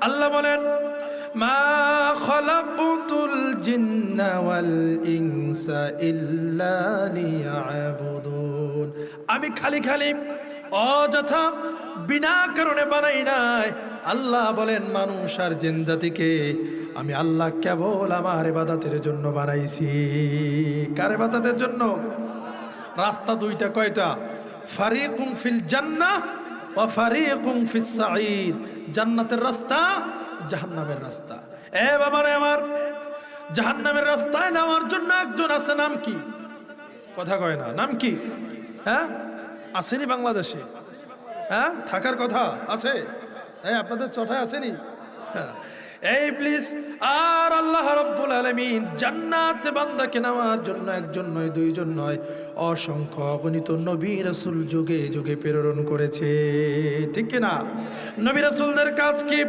আল্লাহ বলেন, মা খালাকতুল জিন্না ওয়াল ইনসা ইল্লা লিয়াবুদুন। আমি খালি খালি অযথা বিনা কারণে বানাই নাই। আল্লাহ বলেন, মানুষ আর জিন জাতিকে আমি আল্লাহ কেবল আমার ইবাদতের জন্য বানাইছি। কার ইবাদতের জন্য? রাস্তা দুইটা, কয়টা? ফারিকুন ফিল জান্নাহ ওয়া ফারিকুন ফিস সাঈর। জান্নাতের রাস্তা, জাহান্নামের রাস্তা। এ বাবারে আমার, জাহান্নামের রাস্তায় নামার জন্য একজন আছে, নাম কি? কথা কয় না, নাম কি? হ্যাঁ, আসেনি বাংলাদেশে? হ্যাঁ, থাকার কথা আছে। হ্যাঁ, আপনাদের চটায় আসেনি? হ্যাঁ, এই প্লিজ। আর আল্লাহ রাব্বুল আলামিন জান্নাতে বান্দাকে নেওয়ার জন্য একজন নয়, দুইজন নয়, অসংখ্য অগণিত নবী রাসূল যুগে যুগে প্রেরণ করেছে। ঠিক কি না? নবী রাসূলদের কাজ কি?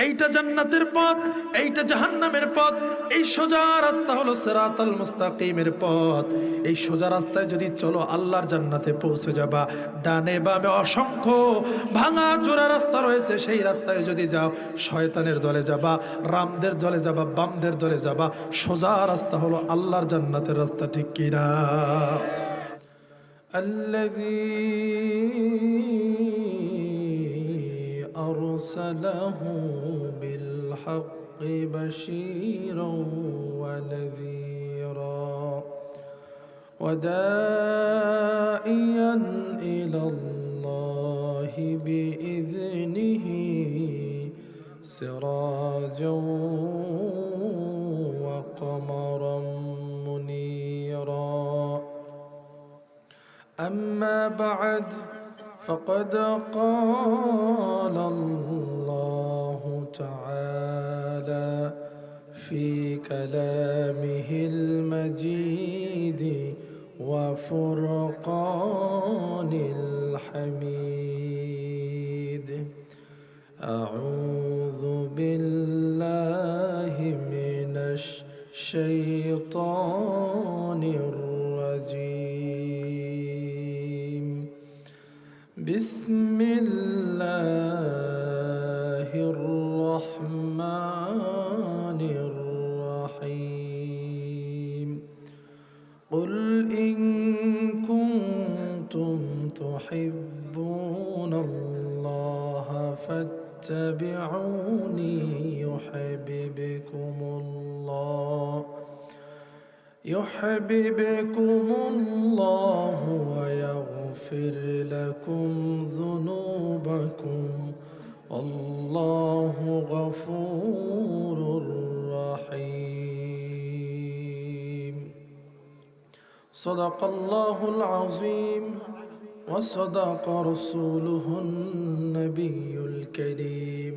এইটা জান্নাতের পথ, এইটা জাহান্নামের পথ। এই সোজা রাস্তা হলো সিরাতাল মুস্তাকিমের পথ। এই সোজা রাস্তায় যদি চলো আল্লাহর জান্নাতে পৌঁছে যাবা। ডানে বামে অসংখ্য ভাঙা চোরা রাস্তা রয়েছে, সেই রাস্তায় যদি যাও শয়তানের দলে যাবা, রামদের দলে যাবা, বামদের দলে যাবা। সোজা রাস্তা হলো আল্লাহর জান্নাতের রাস্তা। ঠিক কিনা? আল্লাযী أرسله بالحق بشيرا ونذيرا وداعيا إلى الله بإذنه سراجا وقمرا منيرا. أما بعد فقد قال الله تعالى في كلامه المجيد وفرقان الحميد. أعوذ بالله من الشيطان الرجيم. بسم الله الرحمن الرحيم. قل إن كنتم تحبون الله فاتبعوني يحببكم الله ويغفر لكم ذنوبكم والله غفور رحيم. صدق الله العظيم وصدق رسوله النبي الكريم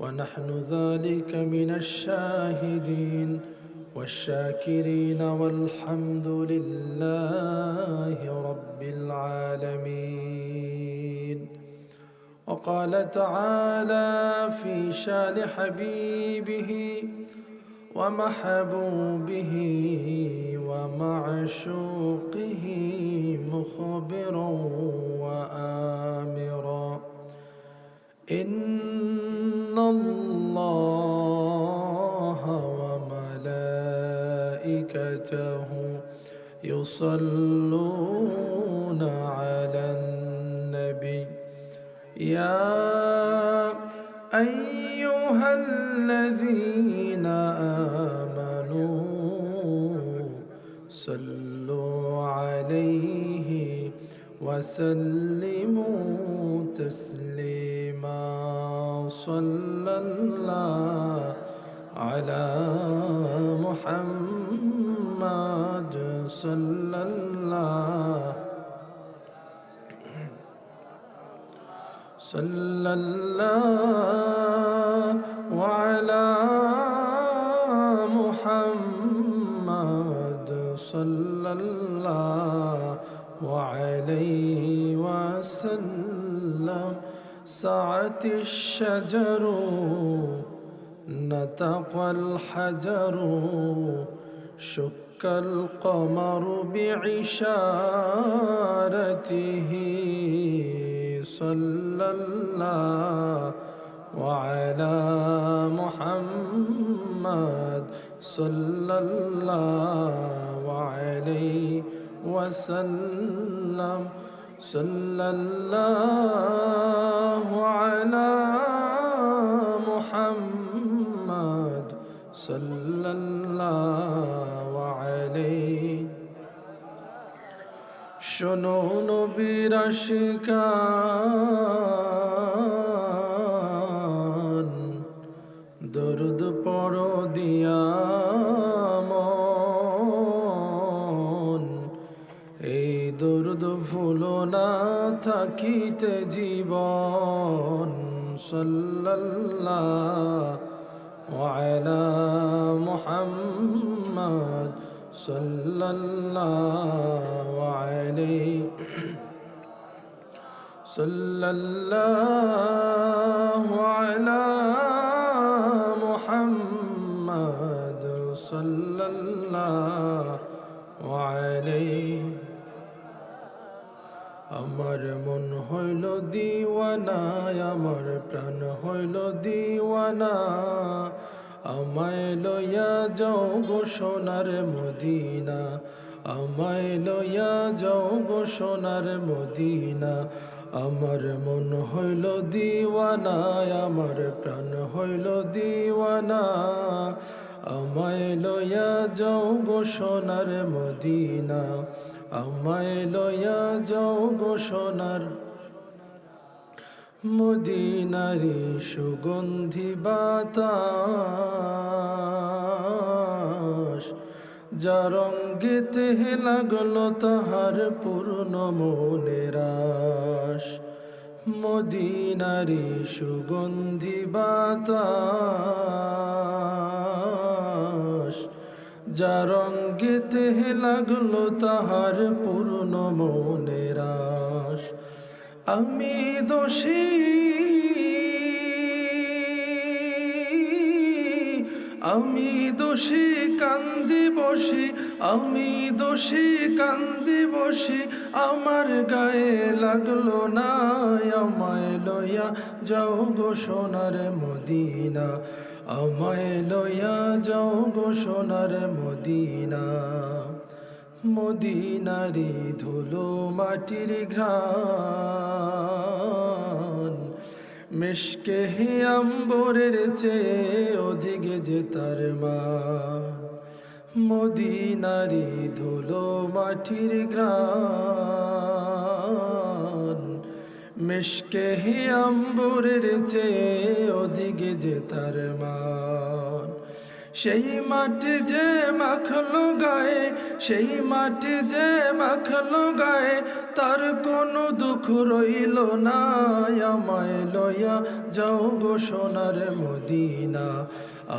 ونحن ذلك من الشاهدين والشاكرين والحمد لله رب العالمين. وقال تعالى في شان حبيبه ومحبوبه ومعشوقه مخبرا وآمرا: إن الله وملائكته يصلون على النبي يا أيها الذين آمنوا صلوا عليه وسلموا تسليما. صلى الله على محمد صلى الله وعلى محمد صلى الله عليه وسلم. سعت الشجر نطق الحجر شك القمر بعشارته. صلى الله وعلى সাল্লাল্লাহু আলাইহি ওয়াসাল্লাম সাল্লাল্লাহু আলা মুহাম্মদ সাল্লাল্লাহু আলাইহি। শোনো নবীর আশিকান, দরুদ পড়ো দিয়া মন, এই দরুদ ভুলো না থাকিতে জীবন। সাল্লাল্লাহু আলা মুহাম্মদ সাল্লাল্লাহু আলাইহি সাল্লাল্লাহু আলা মুহাম্মদ সাল্লাল্লাহু আলাইহি। আমার মন হইল দিওয়ানা, আমার প্রাণ হইল দিওয়ানা, আমায় লইয়া যাও গো সোনার মদিনা, আমায় লইয়া যাও গো সোনার মদিনা। আমার মন হইল দিওয়ানা, আমার প্রাণ হইল দিওয়ানা, আমায় লইয়া যাও গো সোনার মদিনা, আমায় লইয়া যাও গো সোনার মদিনারি সুগন্ধি বাতাস, যা রঙ্গেতে লাগলো তাহার পূর্ণ মনের আশ। মদিনারি সুগন্ধি বাতাস, যা রঙ্গেতে লাগলো তাহার পূর্ণ মনের আশ। আমি দোষী, আমি দোষী কান্দি বসি, আমি দোষী কান্দি বসি, আমার গায়ে লাগলো না, আমায় লইয়া যাও গো সোনার মদিনা, আমায় লইয়া যাও গো সোনার মদিনা। মদিনারি ধুলো মাটির ঘ্রাণ, মিশকে হে আম্বরের চেয়ে অধিক যে তার মান। মদিনারি ধুলো মাটির ঘ্রাণ, মিশকে হে আম্বরের চেয়ে অধিক যে তার মান। সেই মাটি যে মাখলো গায়ে, সেই মাটি যে মাখলো গায়ে, তার কোনো দুঃখ রইল না, আমায় লইয়া যাও গো সোনার মদিনা,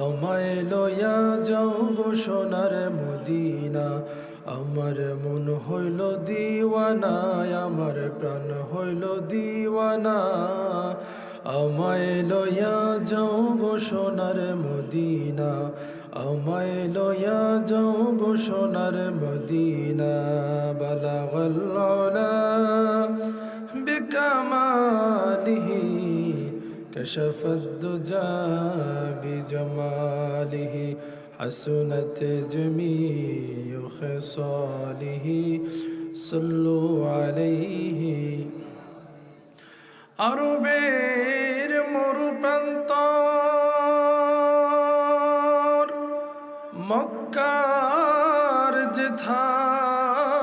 আমায় লইয়া যাও গো সোনার মদিনা। আমার মন হইল দিওয়ানা, আমার প্রাণ হইল দিওয়ানা, আমায় লইয়া যাও গো সোনার মদিনা, আমায় লইয়া যাও গো সোনার মদিনা। বালাগাল উলা বিকামালিহি, কাশাফাদ দুজা বিজামালিহি, হাসুনাত জামিউ খিসালিহি, সাল্লু আলাইহি। আরবের মরুপ্রান্তর, মক্কার যেথায়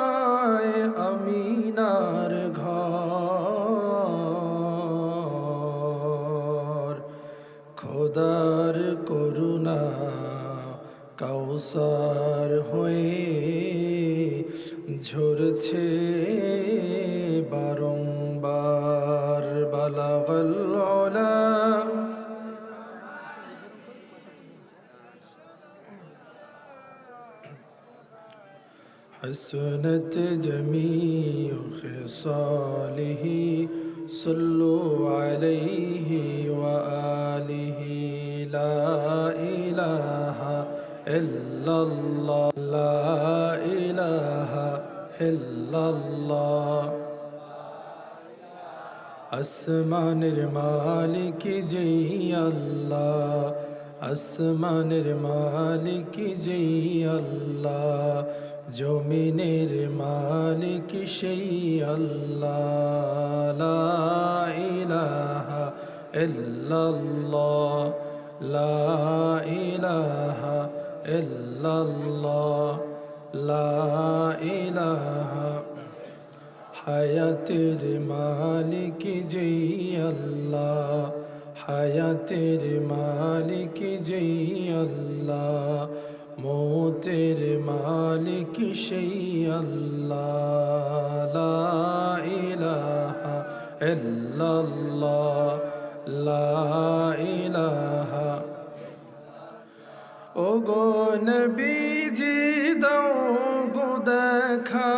আমিনার ঘর, খোদার করুণা কাউসার হয়ে ঝরছে বারংবার। বালাগাল উলা حسنت جميع خصاله صلوا عليه وآله لا إله إلا الله لا إله إلا الله আসমানের মালিক যেই আল্লাহ, আসমানের মালিক যেই আল্লাহ, জমিনের মালিক সেই আল্লাহ। লা ইলাহা ইল্লাল্লাহ, লা ইলাহা ইল্লাল্লাহ, লা ইলাহা। হায়াতের মালিক যেই আল্লাহ, হায়াতের মালিক যেই আল্লাহ, মৌতের মালিক সেই আল্লাহ। লা ইলাহা ইল্লাল্লাহ, লা ইলাহা। ও গো নবীজি দাও গো দেখা,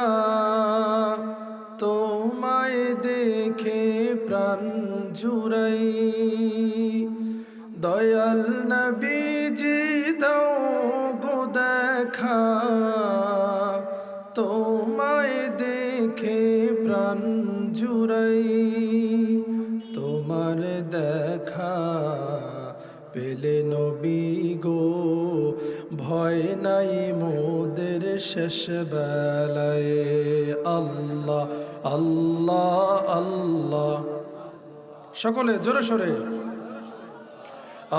তোমায় দেখে প্রাণ জুড়াই। দয়াল নবীজি দাও গো দেখা, তোমায় দেখে প্রাণ জুড়াই। তোমার দেখা পেলে নবী গো, ভয় নাই মোদের শেষ বেলায়। আল্লাহ আল্লাহ আল্লাহ, সকলে জোরে সোরে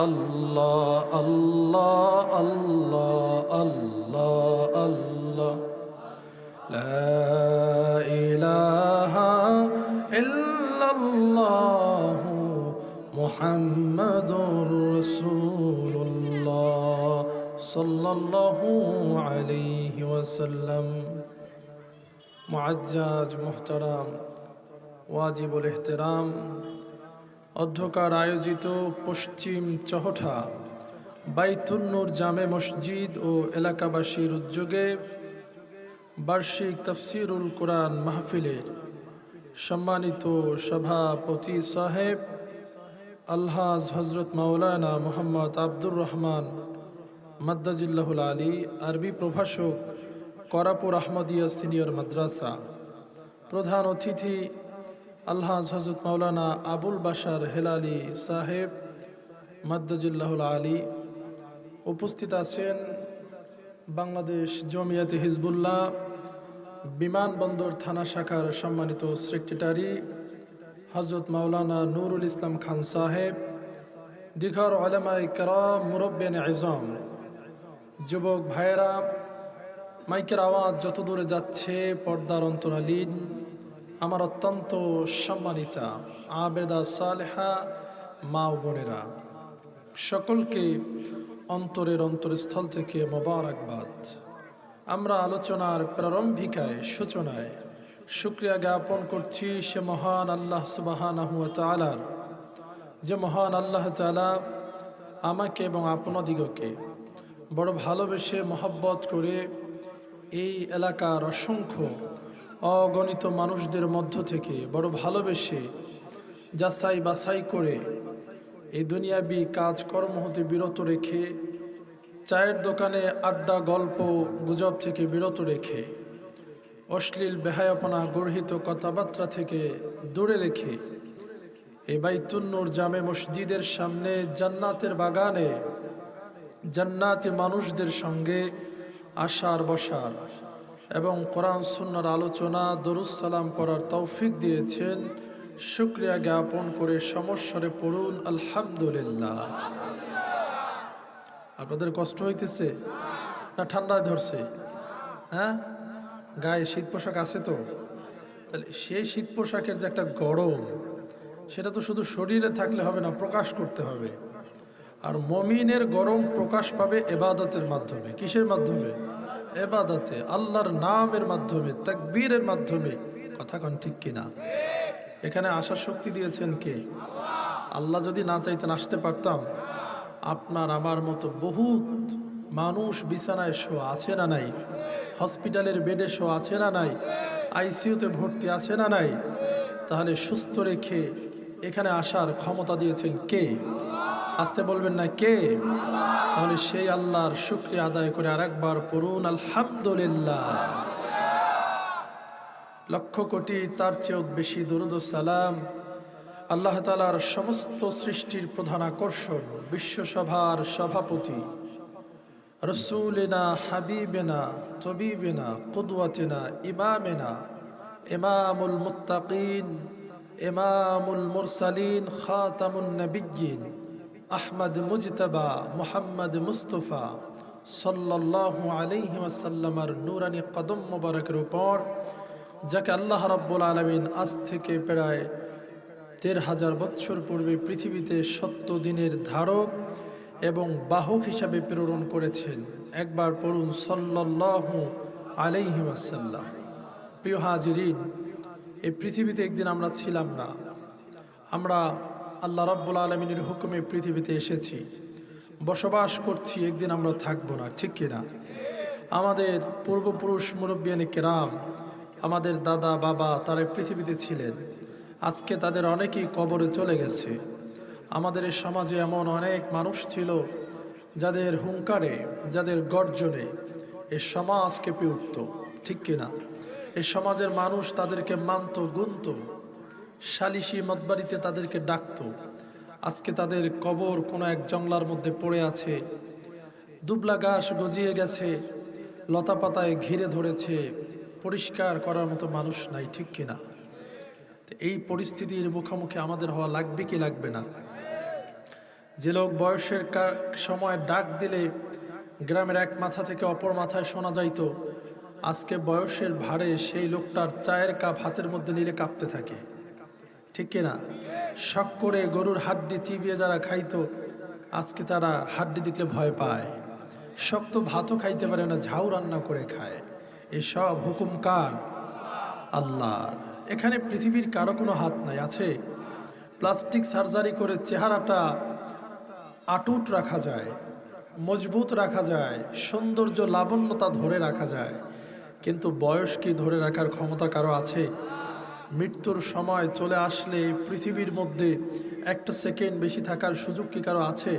আল্লাহ আল্লাহ আল্লাহ আল্লাহ আল্লাহ। লা ইলাহা ইল্লাল্লাহ মুহাম্মাদুর রাসূলুল্লাহ সাল্লাল্লাহু আলাইহি ওয়াসাল্লাম। মুআজ্জাজ মুহতারাম ওয়াজিবুল ইহতিরাম, অধ্যকার আয়োজিত পশ্চিম চহঠা বাইতুন নূর জামে মসজিদ ও এলাকাবাসীর উদ্যোগে বার্ষিক তাফসিরুল কোরআন মাহফিলের সম্মানিত সভাপতি সাহেব আলহাজ হজরত মাওলানা মোহাম্মদ আব্দুর রহমান মাদ্দাজিল্লাহুল আলী, আরবি প্রভাষক, করাপুর আহমদিয়া সিনিয়র মাদ্রাসা। প্রধান অতিথি আলহাজ হজরত মাওলানা আবুল বাশার হেলালি সাহেব মাদ্দাজিল্লাহুল আলী। উপস্থিত আছেন বাংলাদেশ জমিয়াতে হিজবুল্লাহ বিমানবন্দর থানা শাখার সম্মানিত সেক্রেটারি হজরত মাওলানা নুরুল ইসলাম খান সাহেব, দিঘার উলামায়ে কেরাম, মুরব্বিয়ান আযম, যুবক ভাইয়েরা, মাইকের আওয়াজ যত দূরে যাচ্ছে পর্দার অন্তরালীন আমার অত্যন্ত সম্মানিতা আবেদা সালেহা মা ও বোনেরা, সকলকে অন্তরের অন্তরস্থল থেকে মোবারকবাদ। আমরা আলোচনার প্রারম্ভিকায় সূচনায় শুকরিয়া জ্ঞাপন করছি সে মহান আল্লাহ সুবহানাহু ওয়া তাআলার, যে মহান আল্লাহ তাআলা আমাকে এবং আপনাদিগকে বড় ভালোবেসে মহব্বত করে এই এলাকার অসংখ্য অগণিত মানুষদের মধ্য থেকে বড় ভালোবেসে যাচাই বাছাই করে এই দুনিয়াবি কাজকর্ম হতে বিরত রেখে, চায়ের দোকানে আড্ডা গল্প গুজব থেকে বিরত রেখে, অশ্লীল বেহায়াপনা গর্হিত কথাবার্তা থেকে দূরে রেখে এই বাইতুন নূর জামে মসজিদের সামনে জান্নাতের বাগানে জান্নাতি মানুষদের সঙ্গে আসার বসার এবং কোরআন সুন্নাহর আলোচনা দরুদ সালাম পড়ার তৌফিক দিয়েছেন। শুকরিয়া জ্ঞাপন করে সমস্বরে পড়ুন আলহামদুলিল্লাহ। আপনাদের কষ্ট হইতেছে না ঠান্ডায় ধরছে? হ্যাঁ, গায়ে শীত পোশাক আছে তো? তাহলে সেই শীত পোশাকের যে একটা গরম, সেটা তো শুধু শরীরে থাকলে হবে না, প্রকাশ করতে হবে। আর মুমিনের গরম প্রকাশ পাবে ইবাদতের মাধ্যমে। কিসের মাধ্যমে? ইবাদতে, আল্লাহর নামের মাধ্যমে, তাকবীরের মাধ্যমে। কথা কোন ঠিক কিনা? এখানে আসার শক্তি দিয়েছেন কে? আল্লাহ যদি না চাইতেন আসতে পারতাম? আপনার আমার মতো বহুত মানুষ বিছানায় শোয়া আছে না নাই? হসপিটালের বেডে শোয়া আছে না নাই? আইসিইউতে ভর্তি আছে না নাই? তাহলে সুস্থ রেখে এখানে আসার ক্ষমতা দিয়েছেন কে? আসতে বলবেন না কে? তাহলে সেই আল্লাহর শুকরিয়া আদায় করে আরেকবার পড়ুন আলহামদুলিল্লাহ। লক্ষ কোটি তার চেয়েও বেশি দরুদ ও সালাম আল্লাহ তাআলার সমস্ত সৃষ্টির প্রধান আকর্ষণ বিশ্বসভার সভাপতি রসুলিনা হাবিবেনা তবিবেনা কুদওয়াতিনা ইমামেনা ইমামুল মুত্তাকিন ইমামুল মুরসালিন খাতামুন নবিয়্যিন আহমদ মুজতবা মুহাম্মদ মুস্তফা সাল্লাল্লাহু আলাইহি ওয়াসাল্লামের নূরানি কদম মোবারকের উপর, যাকে আল্লাহ রাব্বুল আলামিন আজ থেকে প্রায় ১৩,০০০ বছর পূর্বে পৃথিবীতে সত্য দিনের ধারক এবং বাহক হিসাবে প্রেরণ করেছেন। একবার পড়ুন সাল্লাল্লাহু আলাইহি ওয়াসাল্লাম। প্রিয় হাজিরিন, এই পৃথিবীতে একদিন আমরা ছিলাম না, আমরা আল্লাহ রাব্বুল আলামিনের হুকুমে পৃথিবীতে এসেছি, বসবাস করছি, একদিন আমরা থাকবো না, ঠিক কিনা? আমাদের পূর্বপুরুষ মুরব্বিয়ানে কেরাম, আমাদের দাদা বাবা, তারা পৃথিবীতে ছিলেন। আজকে তাদের অনেকেই কবরে চলে গেছে। আমাদের এই সমাজে এমন অনেক মানুষ ছিল যাদের হুঙ্কারে, যাদের গর্জনে এই সমাজ কেঁপে উঠত, ঠিক কিনা? এই সমাজের মানুষ তাদেরকে মানত, গুনত, সালিশি মতবাড়িতে তাদেরকে ডাকত। আজকে তাদের কবর কোনো এক জংলার মধ্যে পড়ে আছে, দুবলা ঘাস গজিয়ে গেছে, লতা পাতায় ঘিরে ধরেছে, পরিষ্কার করার মতো মানুষ নাই, ঠিক কিনা? এই পরিস্থিতির মুখোমুখি আমাদের হওয়া লাগবে কি লাগবে না? যে লোক বয়সের সময় ডাক দিলে গ্রামের এক মাথা থেকে অপর মাথায় শোনা যাইত, আজকে বয়সের ভারে সেই লোকটার চায়ের কাপ হাতের মধ্যে নিলে কাঁপতে থাকে, ঠিক কিনা? শখ করে গরুর হাড্ডি চিবিয়ে যারা খাইতো, আজকে তারা হাড্ডি দেখলে ভয় পায়। শক্ত ভাতও খাইতে পারে না, ঝাউ রান্না করে খায়। এসব হুকুম কার? আল্লাহর। এখানে পৃথিবীর কারো কোনো হাত নাই। আছে প্লাস্টিক সার্জারি করে চেহারাটা আটুট রাখা যায়, মজবুত রাখা যায়, সৌন্দর্য লাবণ্যতা ধরে রাখা যায়, কিন্তু বয়স কি ধরে রাখার ক্ষমতা কারো আছে? মৃত্যুর সময় চলে আসলে পৃথিবীর মধ্যে একটা সেকেন্ড বেশি থাকার সুযোগ কি কারো আছে?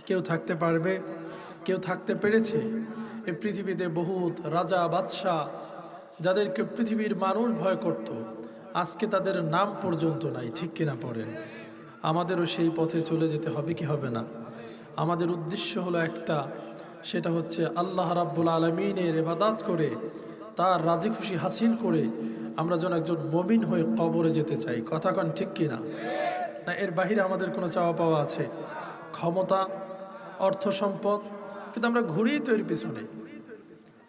কেউ থাকতে পারবে? কেউ থাকতে পেরেছে? এই পৃথিবীতে বহুত রাজা বাদশাহ যাদেরকে পৃথিবীর মানুষ ভয় করত, আজকে তাদের নাম পর্যন্ত নাই, ঠিক কিনা পড়েন? আমাদেরও সেই পথে চলে যেতে হবে কি হবে না? আমাদের উদ্দেশ্য হলো একটা, সেটা হচ্ছে আল্লাহ রাব্বুল আলামিনের ইবাদত করে, তার রাজি খুশি হাসিল করে আমরা যেন একজন মুমিন হয়ে কবরে যেতে চাই। কথা কন, ঠিক কিনা? না এর বাহিরে আমাদের কোনো চাওয়া পাওয়া আছে? ক্ষমতা, অর্থ সম্পদ, কিন্তু আমরা ঘুরি তো এর পিছনে।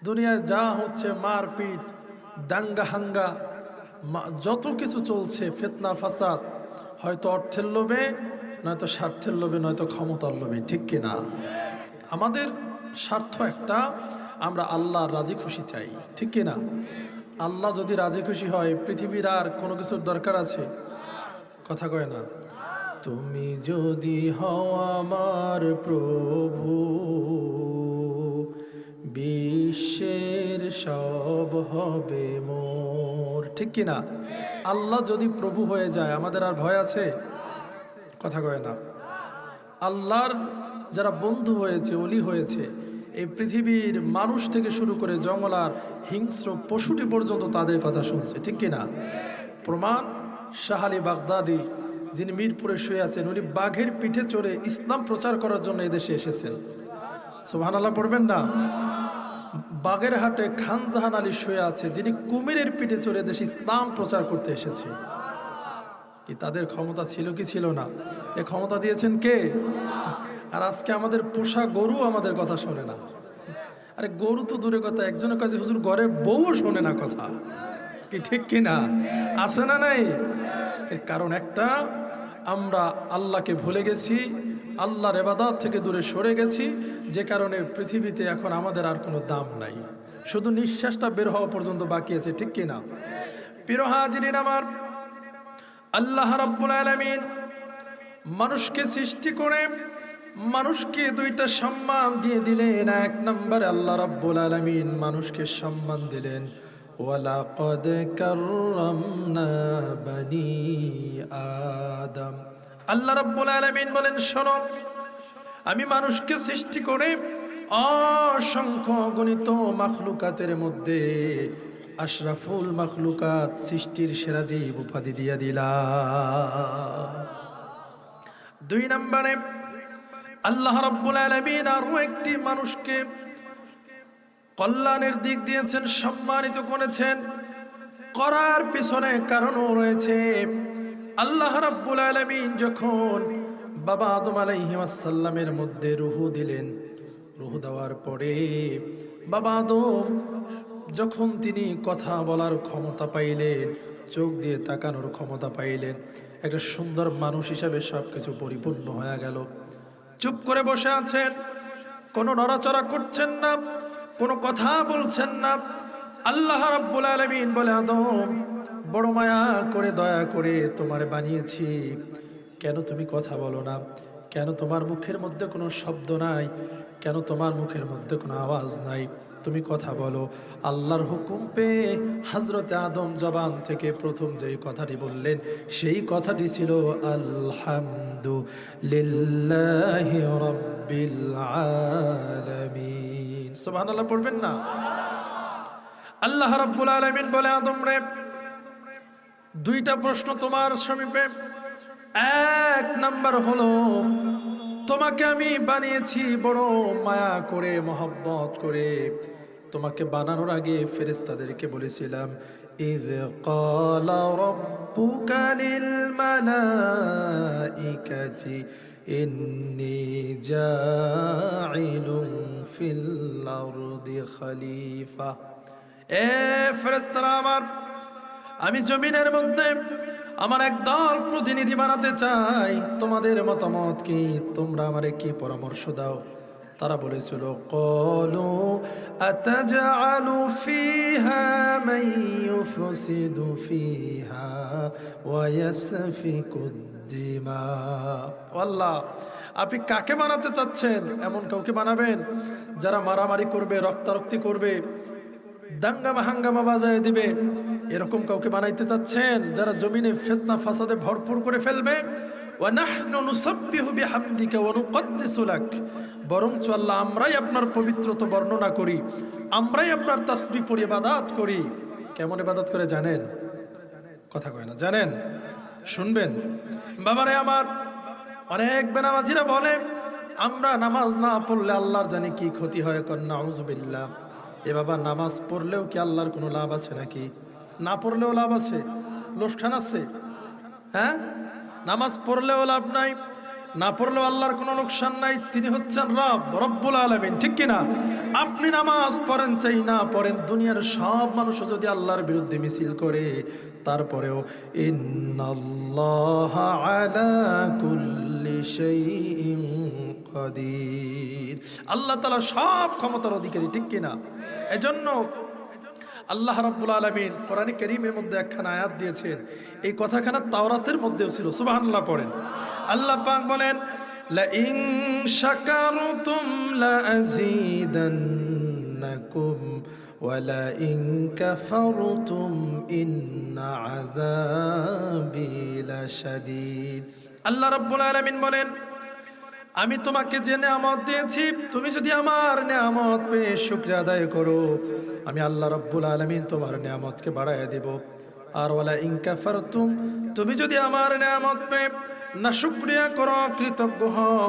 দুনিয়ায় যা হচ্ছে, মারপিট, দাঙ্গা হাঙ্গা, যত কিছু চলছে, ফিতনা ফাসাদ, হয়তো অর্থের লোভে, নয়তো স্বার্থের লোভে, নয়তো ক্ষমতার লোভে, ঠিক কিনা? আমাদের স্বার্থ একটা, আমরা আল্লাহর রাজি খুশি চাই, ঠিক কিনা? আল্লাহ যদি রাজি খুশি হয়, পৃথিবীর আর কোনো কিছুর দরকার আছে? কথা কয় না? তুমি যদি হও আমার প্রভু, বিশ্বের সব হবে মোর, ঠিক কিনা? আল্লাহ যদি প্রভু হয়ে যায়, আমাদের আর ভয় আছে? কথা কয় না? আল্লাহর যারা বন্ধু হয়েছে, ওলি হয়েছে, এই পৃথিবীর মানুষ থেকে শুরু করে জঙ্গলার হিংস্র পশুটি পর্যন্ত তাদের কথা শুনছে, ঠিক কিনা? প্রমাণ শাহ আলী বাগদাদি, যিনি মিরপুরে শুয়ে আছেন, উনি বাঘের পিঠে চড়ে ইসলাম প্রচার করার জন্য এদেশে এসেছেন। সুবহানাল্লাহ পড়বেন না? বাগেরহাটে খানজাহান আলী শুয়ে আছে, যিনি কুমিরের পিঠে চড়ে দেশে ইসলাম প্রচার করতে এসেছে। কি তাদের ক্ষমতা ছিল কি ছিল না? এ ক্ষমতা দিয়েছেন কে? আর আজকে আমাদের পোষা গরু আমাদের কথা শোনে না। আরে গরু তো দূরে কথা, একজনের কাছে হুজুর ঘরের বউও শোনে না কথা, কি ঠিক কিনা? আছে না নাই? এর কারণ একটা, আমরা আল্লাহকে ভুলে গেছি, আল্লাহর ইবাদত থেকে দূরে সরে গেছি, যে কারণে পৃথিবীতে এখন আমাদের আর কোনো দাম নাই, শুধু নিঃশ্বাসটা বের হওয়া পর্যন্ত বাকি আছে, ঠিক কিনা? প্রিয় হাজিরিন আমার, আল্লাহ রাব্বুল আলামিন মানুষকে সৃষ্টি করে মানুষকে দুইটা সম্মান দিয়ে দিলেন। এক নম্বরে আল্লাহ রাব্বুল আলামিন মানুষকে সম্মান দিলেন, ওয়ালাকাদ কাররামনা বানি আদম। আল্লাহ রাব্বুল আলামিন বলেন, শোনো, আমি মানুষকে সৃষ্টি করে অসংখ্য গণিত মাখলুকাতের মধ্যে আশরাফুল মাখলুকাত, সৃষ্টির সেরা জীব উপাধি দিয়া দিলা। 2 নম্বরে আল্লাহ রাব্বুল আলামিন আরো একটি মানুষকে কল্যাণের দিক দিয়েছেন, সম্মানিত করেছেন। করার পিছনে কারণও রয়েছে। আল্লাহ রাব্বুল আলামিন যখন বাবা আদম আলাইহিস সালামের মধ্যে রূহ দিলেন, রূহ দেওয়ার পরে বাবা আদম যখন তিনি কথা বলার ক্ষমতা পাইলেন, চোখ দিয়ে তাকানোর ক্ষমতা পাইলেন, একটা সুন্দর মানুষ হিসাবে সবকিছু পরিপূর্ণ হয়ে গেল। চুপ করে বসে আছেন, কোনো নড়াচড়া করছেন না, কোনো কথা বলছেন না। আল্লাহ রাব্বুল আলামিন বলে, আদম, বড় মায়া করে দয়া করে তোমারে বানিয়েছি, কেন তুমি কথা বলো না? কেন তোমার মুখের মধ্যে কোনো শব্দ নাই? কেন তোমার মুখের মধ্যে কোনো আওয়াজ নাই? তুমি কথা বলো। আল্লাহর হুকুম পেয়ে হযরতে আদম জবান থেকে প্রথম যেই কথাটি বললেন, সেই কথাটি ছিল আলহামদুলিল্লাহি রাব্বিল আলামিন। সুবহানাল্লাহ পড়বেন না? আল্লাহ রাব্বুল আলামিন বলে, আদম রে, 2টা প্রশ্ন তোমার সমীপে। 1 নাম্বার হলো, তোমাকে আমি বানিয়েছি বড় মায়া করে, মহব্বত করে। তোমাকে বানানোর আগে ফেরেশতাদেরকে বলেছিলাম, ইয ক্বালা রাব্বুকা লিল মালাইকাতি ইন্নী জাইলুন ফিল আরদি খলিফা। এ ফেরেশতারা আমার, আমি জমিনের মধ্যে আমার একদল প্রতিনিধি বানাতে চাই। তোমাদের মতামত কি? তোমরা আমারে কি পরামর্শ দাও? তারা বলেছিল, ক্বালু আতাজআলু ফিহা মান ইউফসিদু ফিহা ওয়া ইয়াসফিকুদ দিমা। আল্লাহ, আপনি কাকে বানাতে চাচ্ছেন? এমন কাউকে বানাবেন যারা মারামারি করবে, রক্তারক্তি করবে, দাঙ্গামা হাঙ্গামা বাজায় দিবে? এরকম কাউকে বানাইতে চাচ্ছেন যারা জমিনে ফিতনা ফাসাদে ভরপুর করে ফেলবে? ওয়া নাহনু নুসাব্বিহু বিহামদিকা ওয়া নুকদ্দিসু লাক। বরঞ্চ আল্লাহ, আমরাই আপনার পবিত্রতা বর্ণনা করি, আমরাই আপনার তাসবিহ পড়ি, ইবাদত করি। কেমন ইবাদত করে জানেন? কথা কয় না, জানেন? শুনবেন বাবারে আমার, অনেক বেনামাজিরা বলে আমরা নামাজ না পড়লে আল্লাহর জানি কি ক্ষতি হয়। কন্না আউযুবিল্লাহ। এ বাবা, নামাজ পড়লেও কি আল্লাহর কোনো লাভ আছে নাকি? না পড়লেও লাভ আছে, লোকসান আছে। হ্যাঁ, নামাজ পড়লেও লাভ নাই, না পড়লেও আল্লাহর কোনো লোকসান নাই। তিনি হচ্ছেন রব, রব্বুল আলামিন, ঠিক কিনা? আপনি নামাজ পড়েন চাই না পড়েন, দুনিয়ার সব মানুষ যদি আল্লাহর বিরুদ্ধে মিছিল করে, তারপরেও ইন্নাল্লাহা আলা কুল্লি শাইইন কাদির। আল্লাহ তাআলা সব ক্ষমতার অধিকারী, ঠিক কিনা? এজন্য আল্লাহ রাব্বুল আলামিন কোরআনে কারীমের মধ্যে একখানা আয়াত দিয়েছেন, এই কথাখানা তাওরাতের মধ্যেও ছিল। সুবহানাল্লাহ পড়েন। আল্লাহ পাক বলেন, লা ইন শাকারতুম লা আযীদান্নাকুম ওয়া লা ইন কাফারতুম ইন্না আযাবি লাশাদীদ। আল্লাহ রাব্বুল আলামিন বলেন, আমি তোমাকে যে নেয়ামত দিয়েছি, তুমি যদি আমার নেয়ামত পেয়ে শুকরিয়া আদায় করো, আমি আল্লাহ রাব্বুল আলামিন তোমার নেয়ামতকে বাড়ায় দেব। আর ওয়ালা ইন কাফারতুম, তুমি যদি আমার নেয়ামত পেয়ে না শুকরিয়া করো, কৃতজ্ঞ হও,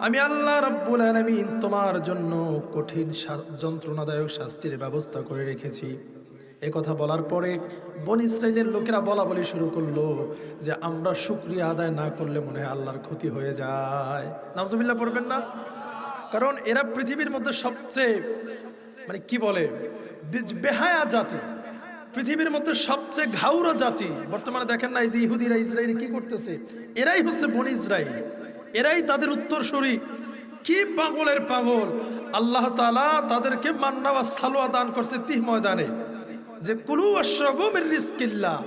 আমি আল্লাহ রাব্বুল আলামিন তোমার জন্য কঠিন যন্ত্রণাদায়ক শাস্তির ব্যবস্থা করে রেখেছি। এই কথা বলার পরে বনী ইসরাইলের লোকেরা বলা বলি শুরু করলো যে আমরা শুকরিয়া আদায় না করলে মনে হয় আল্লাহর ক্ষতি হয়ে যায়। নাউজুবিল্লাহ পড়বেন না? কারণ এরা পৃথিবীর মধ্যে সবচেয়ে মানে কি বলে বেহায়া জাতি, পৃথিবীর মধ্যে সবচেয়ে ঘাউরা জাতি। বর্তমানে দেখেন না, এই যে ইহুদিরা ইসরায়েলি কি করতেছে, এরাই হচ্ছে বনী ইসরাইল, এরাই তাদের উত্তরসূরি। কি পাগলের পাগল! আল্লাহ তাআলা তাদেরকে মান্না ওয়া সালওয়া দান করছে 30 ময়দানে, যে কুলু ওয়াশরাবু মির রিজকিল্লাহ,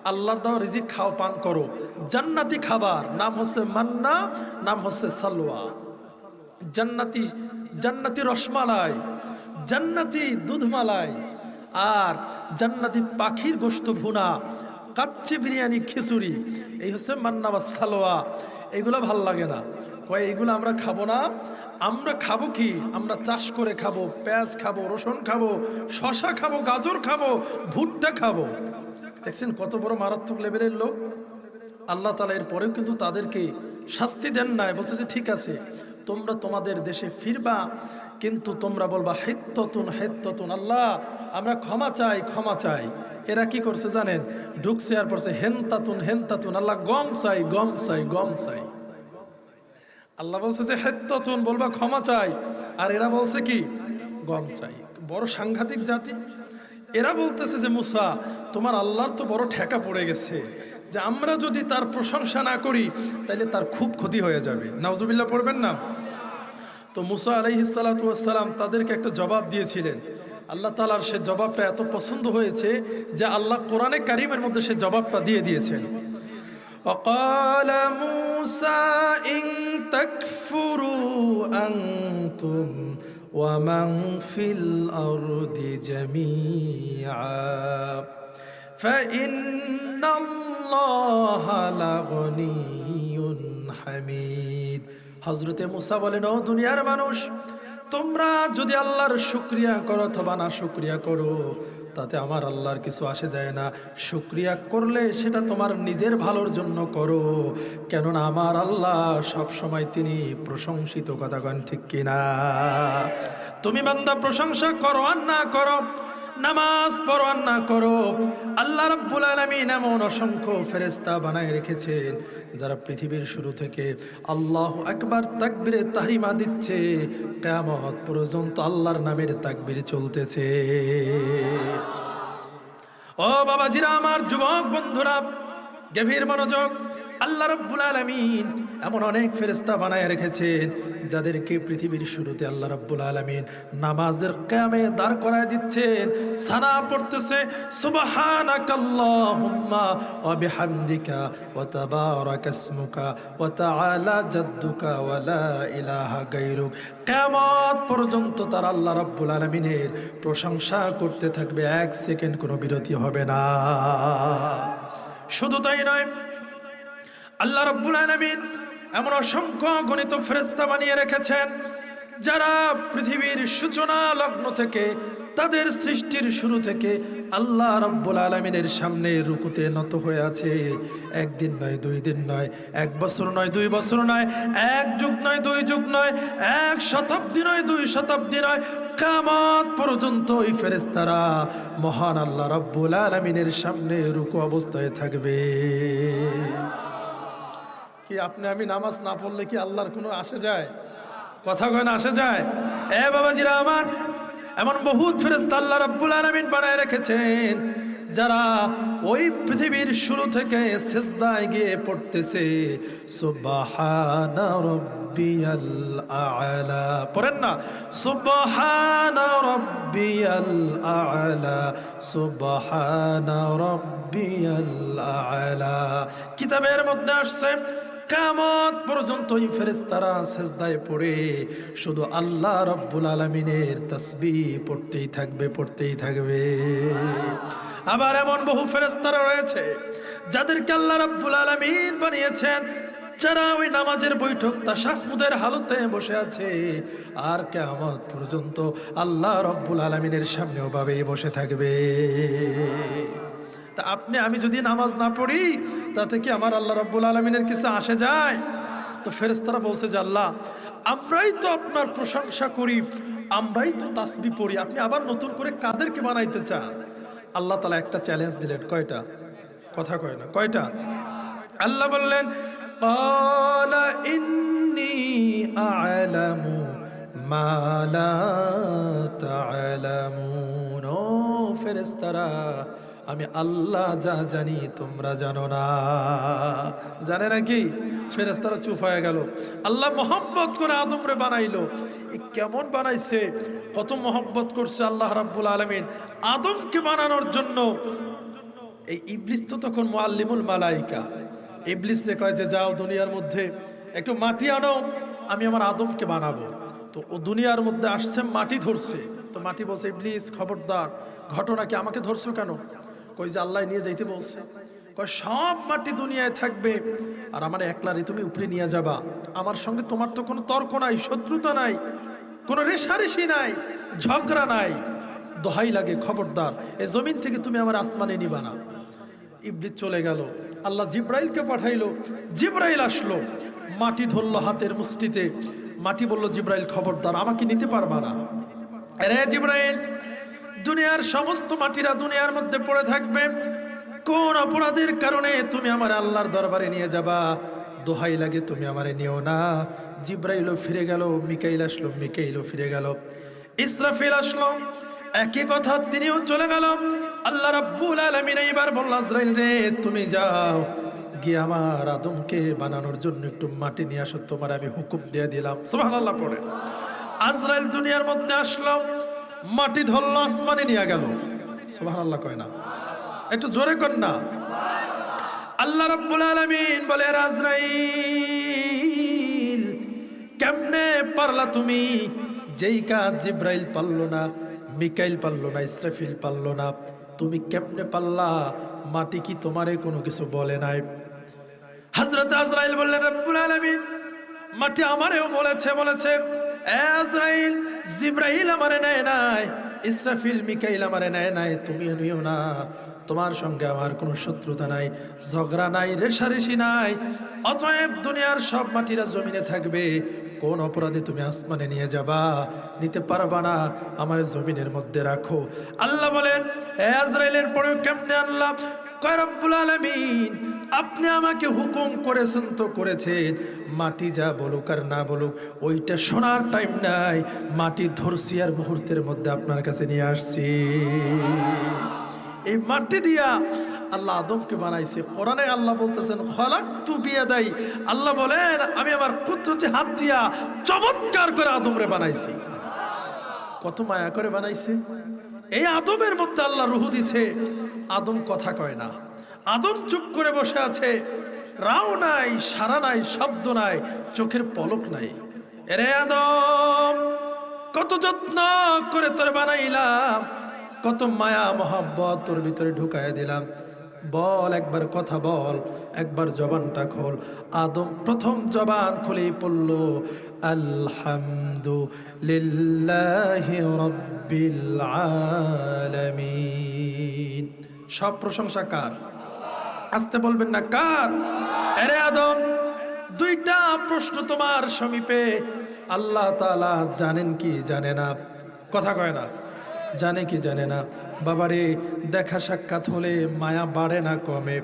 আল্লাহর দেওয়া রিজিক খাও, পান করো, জান্নাতি খাবার, নাম হচ্ছে মান্না, নাম হচ্ছে সালওয়া। জান্নাতি জান্নাতি রসমালাই, জান্নাতি দুধমালাই, আর জান্নাতি পাখির গোশত ভুনা, কাচ্চি বিরিয়ানি, খিচুড়ি, এই হচ্ছে মান্না ওয়া সালওয়া। এগুলো ভাল লাগে না। কয় এইগুলো আমরা খাবো না, আমরা খাবো কি, আমরা চাষ করে খাবো, পেঁয়াজ খাবো, রসুন খাবো, শশা খাবো, গাজর খাবো, ভুট্টা খাবো। দেখছেন কত বড় মারাত্মক লেভেলের লোক। আল্লাহ তাআলা এর পরেও কিন্তু তাদেরকে শাস্তি দেন নাই, বলছে যে ঠিক আছে তোমরা তোমাদের দেশে ফিরবা, কিন্তু তোমরা বলবা হিত্ততুন হিত্ততুন, আল্লাহ আমরা ক্ষমা চাই ক্ষমা চাই। এরা কি করছে জানেন, ঢুকছে আর পড়ছে হেনতাতুন হেনতাতুন, আল্লাহ গম চাই গম চাই গম চাই। আল্লাহ বলছে যে হিত্ততুন বলবা ক্ষমা চাই, আর এরা বলছে কি গম চাই। বড় সাংঘাতিক জাতি। এরা বলতেছে যে মুসা তোমার আল্লাহর তো বড় ঠেকা পড়ে গেছে, যে আমরা যদি তার প্রশংসা না করি তাহলে তার খুব ক্ষতি হয়ে যাবে। নাউজুবিল্লাহ পড়বেন না? তো মুসা আলাইহিস সালাতু ওয়াস সালাম তাদেরকে একটা জবাব দিয়েছিলেন। আল্লাহ তাআলার সে জবাবটা এত পছন্দ হয়েছে যে আল্লাহ কোরআনে কারীমের মধ্যে সে জবাবটা দিয়ে দিয়েছেন। وقال موسى إن تكفروا أنتم ومن في الأرض جميعا فإن الله لغني حميد। হযরতে মুসা বলেন, ও দুনিয়ার মানুষ, তোমরা যদি আল্লাহর শুকরিয়া করো অথবা না শুকরিয়া করো তাতে আমার আল্লাহর কিছু আসে যায় না। শুকরিয়া করলে সেটা তোমার নিজের ভালোর জন্য করো, কেননা আমার আল্লাহ সব সময় তিনি প্রশংসিত। কথা কন ঠিক কিনা? তুমি বান্দা প্রশংসা করো আর না করো, নামাজ পড়ো আর না করো, আল্লাহ রাব্বুল আলামিন এমন অসংখ্য ফেরেশতা বানায় রেখেছেন যারা পৃথিবীর শুরু থেকে আল্লাহু আকবার তাকবীরে তাহরিমা দিচ্ছে, কিয়ামত পর্যন্ত আল্লাহর নামের তাকবীর চলতেছে। ও বাবাজিরা আমার, যুবক বন্ধুরা, গভীর মনোযোগ। আল্লাহ রাব্বুল আলামিন এমন অনেক ফেরেশতা বানায় রেখেছেন যাদেরকে পৃথিবীর শুরুতে আল্লাহ রাব্বুল আলামিন নামাজের কিয়ামে দাঁড় করায় দিচ্ছেন, সানা পড়তেছে সুবহানাকাল্লাহুম্মা ওয়া বিহামদিকা ওয়া তাবারাকাসমুকা ওয়া তাআলা জাদ্দুকা ওয়া লা ইলাহা গায়রুক। কিয়ামত পর্যন্ত তারা আল্লাহ রাব্বুল আলামিনের প্রশংসা করতে থাকবে, এক সেকেন্ড কোনো বিরতি হবে না। শুধু তাই নয়, আল্লাহ রাব্বুল আলামিন এমন অসংখ্য গণিত ফেরেশতা বানিয়ে রেখেছেন যারা পৃথিবীর সূচনা লগ্ন থেকে তাদের সৃষ্টির শুরু থেকে আল্লাহ রাব্বুল আলামিনের সামনে রুকুতে নত হয়ে আছে। একদিন নয়, দুই দিন নয়, এক বছর নয়, দুই বছর নয়, এক যুগ নয়, দুই যুগ নয়, এক শতাব্দী নয়, দুই শতাব্দী নয়, কিয়ামত পর্যন্ত ওই ফেরেশতারা মহান আল্লাহ রাব্বুল আলামিনের সামনে রুকু অবস্থায় থাকবে। কি আপনি আমি নামাজ না পড়লে কি আল্লাহর কোনো আসে যায়? কথা কয় না আসে যায়? এ বাবাজিরা আমার, এমন বহুত ফেরেশতা আল্লাহ রাব্বুল আলামিন বানায় রেখেছেন যারা ওই পৃথিবীর শুরু থেকে সিজদায় গিয়ে পড়তেছে সুবহানা রাব্বিয়াল আ'লা। পড়েন না, সুবহানা রাব্বিয়াল আ'লা, সুবহানা রাব্বিয়াল আ'লা। কিতাবের মধ্যে আসছে কিয়ামত পর্যন্ত এই ফেরেশতারা সিজদায় পড়ে শুধু আল্লাহ রাব্বুল আলামিনের তাসবিহ পড়তেই থাকবে, পড়তেই থাকবে। আবার এমন বহু ফেরেশতারা রয়েছে যাদেরকে আল্লাহ রাব্বুল আলামিন বানিয়েছেন যারা ওই নামাজের বৈঠক তাশাহুদের হালতে বসে আছে আর কিয়ামত পর্যন্ত আল্লাহ রাব্বুল আলামিনের সামনে ওভাবেই বসে থাকবে। তা আপনি আমি যদি নামাজ না পড়ি তাতে কি আমার আল্লাহ রাব্বুল আলামিনের কিছু আসে যায়? তো ফেরেশতারা বলছে যে আল্লাহ, আমরাই তো আপনার প্রশংসা করি, আমরাই তো তাসবিহ পড়ি, আপনি আবার নতুন করে কাদেরকে বানাইতে চান? আল্লাহ তাআলা একটা চ্যালেঞ্জ দিলেন। কয়টা? কথা কয় না, কয়টা? আল্লাহ বললেন, ক্বালা ইন্নী আ'লামু মা লা তা'লামুন। ও ফেরেশতারা, আমি আল্লাহ যা জানি তোমরা জানো না। জানে নাকি? ফেরেশতারা চুপ হয়ে গেল। আল্লাহ মহব্বত করে আদমরে বানাইলো। কেমন বানাইছে, কত মহব্বত করছে আল্লাহ রাব্বুল আলামিন আদমকে বানানোর জন্য। এই ইবলিস তো তখন মুআল্লিমুল মালাইকা। ইবলিস রে কয় যে যাও দুনিয়ার মধ্যে একটু মাটি আনো, আমি আমার আদমকে বানাবো। তো ও দুনিয়ার মধ্যে আসছে, মাটি ধরছে। তো মাটি বলছে, ইবলিস খবরদার, ঘটনা কি, আমাকে ধরছো কেন? কই যে আল্লাহ নিয়ে যাইতে বলছে। কয় সব মাটি দুনিয়ায় থাকবে আর আমার একলারে তুমি উপরে নিয়ে যাবা, আমার সঙ্গে তোমার তো কোনো তর্ক নাই, শত্রুতা নাই, কোনো রেশারেশি নাই, ঝগড়া নাই, দোহাই লাগে খবরদার এই জমিন থেকে তুমি আমার আসমানে নিবা না। ইবলিস চলে গেল, আল্লাহ জিব্রাইলকে পাঠাইলো, জিব্রাইল আসলো, মাটি ধরলো হাতের মুষ্টিতে, মাটি বলল জিব্রাইল খবরদার আমাকে নিতে পারবা না। আরে জিব্রাইল, দুনিয়ার সমস্ত মাটিরা দুনিয়ার মধ্যে পড়ে থাকবে, কোন অপরাধের কারণে তুমি আমার আল্লাহর দরবারে নিয়ে যাবা, দোহাই লাগে তুমি আমারে নিও না। জিব্রাইলও ফিরে গেল, মিকাইল আসলো, মিকাইলও ফিরে গেল, ইসরাফিল আসলো, একই কথা, তিনিও চলে গেল। আল্লাহ রাব্বুল আলামিন এইবার বলল আজরাইল রে তুমি যাও গিয়ে আমার আদমকে বানানোর জন্য একটু মাটি নিয়ে আসো, তোমার আমি হুকুম দিয়ে দিলাম। সুবহানাল্লাহ পড়ে আজরাইল দুনিয়ার মধ্যে আসলো, মাটি ধরলো, আসমানে নিয়ে গেল। সুবহানাল্লাহ কয় না? একটু জোরে কর না। আল্লাহ রাব্বুল আলামিন বলে আজরাইল কেমনে পারলা তুমি, যেই কাজ জিব্রাইল পারলো না, মিকাইল পারলো না, ইসরাফিল পারলো না, তুমি কেমনে পারলা? মাটি কি তোমারে কোনো কিছু বলে নাই? হযরত আজরাইল বললেন রব্বুল আলামিন মাটি আমারেও বলেছে আজরাইল জিব্রাইল আমারে নেয় নাই, ইসরাফিল মিকাইল আমারে নেয় নাই, তুমিও নিও না, তোমার সঙ্গে আমার কোনো শত্রুতা নাই, ঝগড়া নাই, রেশারেশি নাই, অতএব দুনিয়ার সব মাটিরা জমিনে থাকবে, কোন অপরাধে তুমি আসমানে নিয়ে যাবা, নিতে পারবা না, আমার জমিনের মধ্যে রাখো। আল্লাহ বলেন আজরাইলের পরেও কেমনে আল্লাহ কয় রব্বুল আলামিন আপনি আমাকে হুকুম করেছেন তো করেছেন, মাটি যা বলুক আর না বলুক ওইটা শোনার টাইম নাই, মাটি ধরছি আর মুহূর্তের মধ্যে আপনার কাছে নিয়ে আসছি। এই মাটি দিয়া আল্লাহ আদমকে বানাইছে। কোরআনে আল্লাহ বলতেছেন খলাকতু বিয়াদাই, আল্লাহ বলেন আমি আমার কুদরতি হাত দিয়া চমৎকার করে আদমরে বানাইছি। কত মায়া করে বানাইছে। এই আদমের মধ্যে আল্লাহ রূহ দিছে। আদম কথা কয় না, আদম চুপ করে বসে আছে, রাও নাই, সারা নাই, শব্দ নাই, চোখের পলক নাই। এরে আদম কত যত্ন করে তোর বানাইলাম, কত মায়া মহব্বত তোর ভিতরে ঢুকায় দিলাম, বল একবার কথা বল, একবার জবানটা খোল। আদম প্রথম জবান খুলেই পড়ল আলহামদুলিল্লাহি রাব্বিল আলামিন। সব প্রশংসা কার? আসতে বলবেন না কার? আরে আদম দুইটা প্রশ্ন তোমার সমীপে, আল্লাহ তাআলা জানেন কি জানে না? কথা কয় না, জানে কি জানে না? বাবারে দেখা সাক্ষাৎ হলে মায়া বাড়ে না কমে?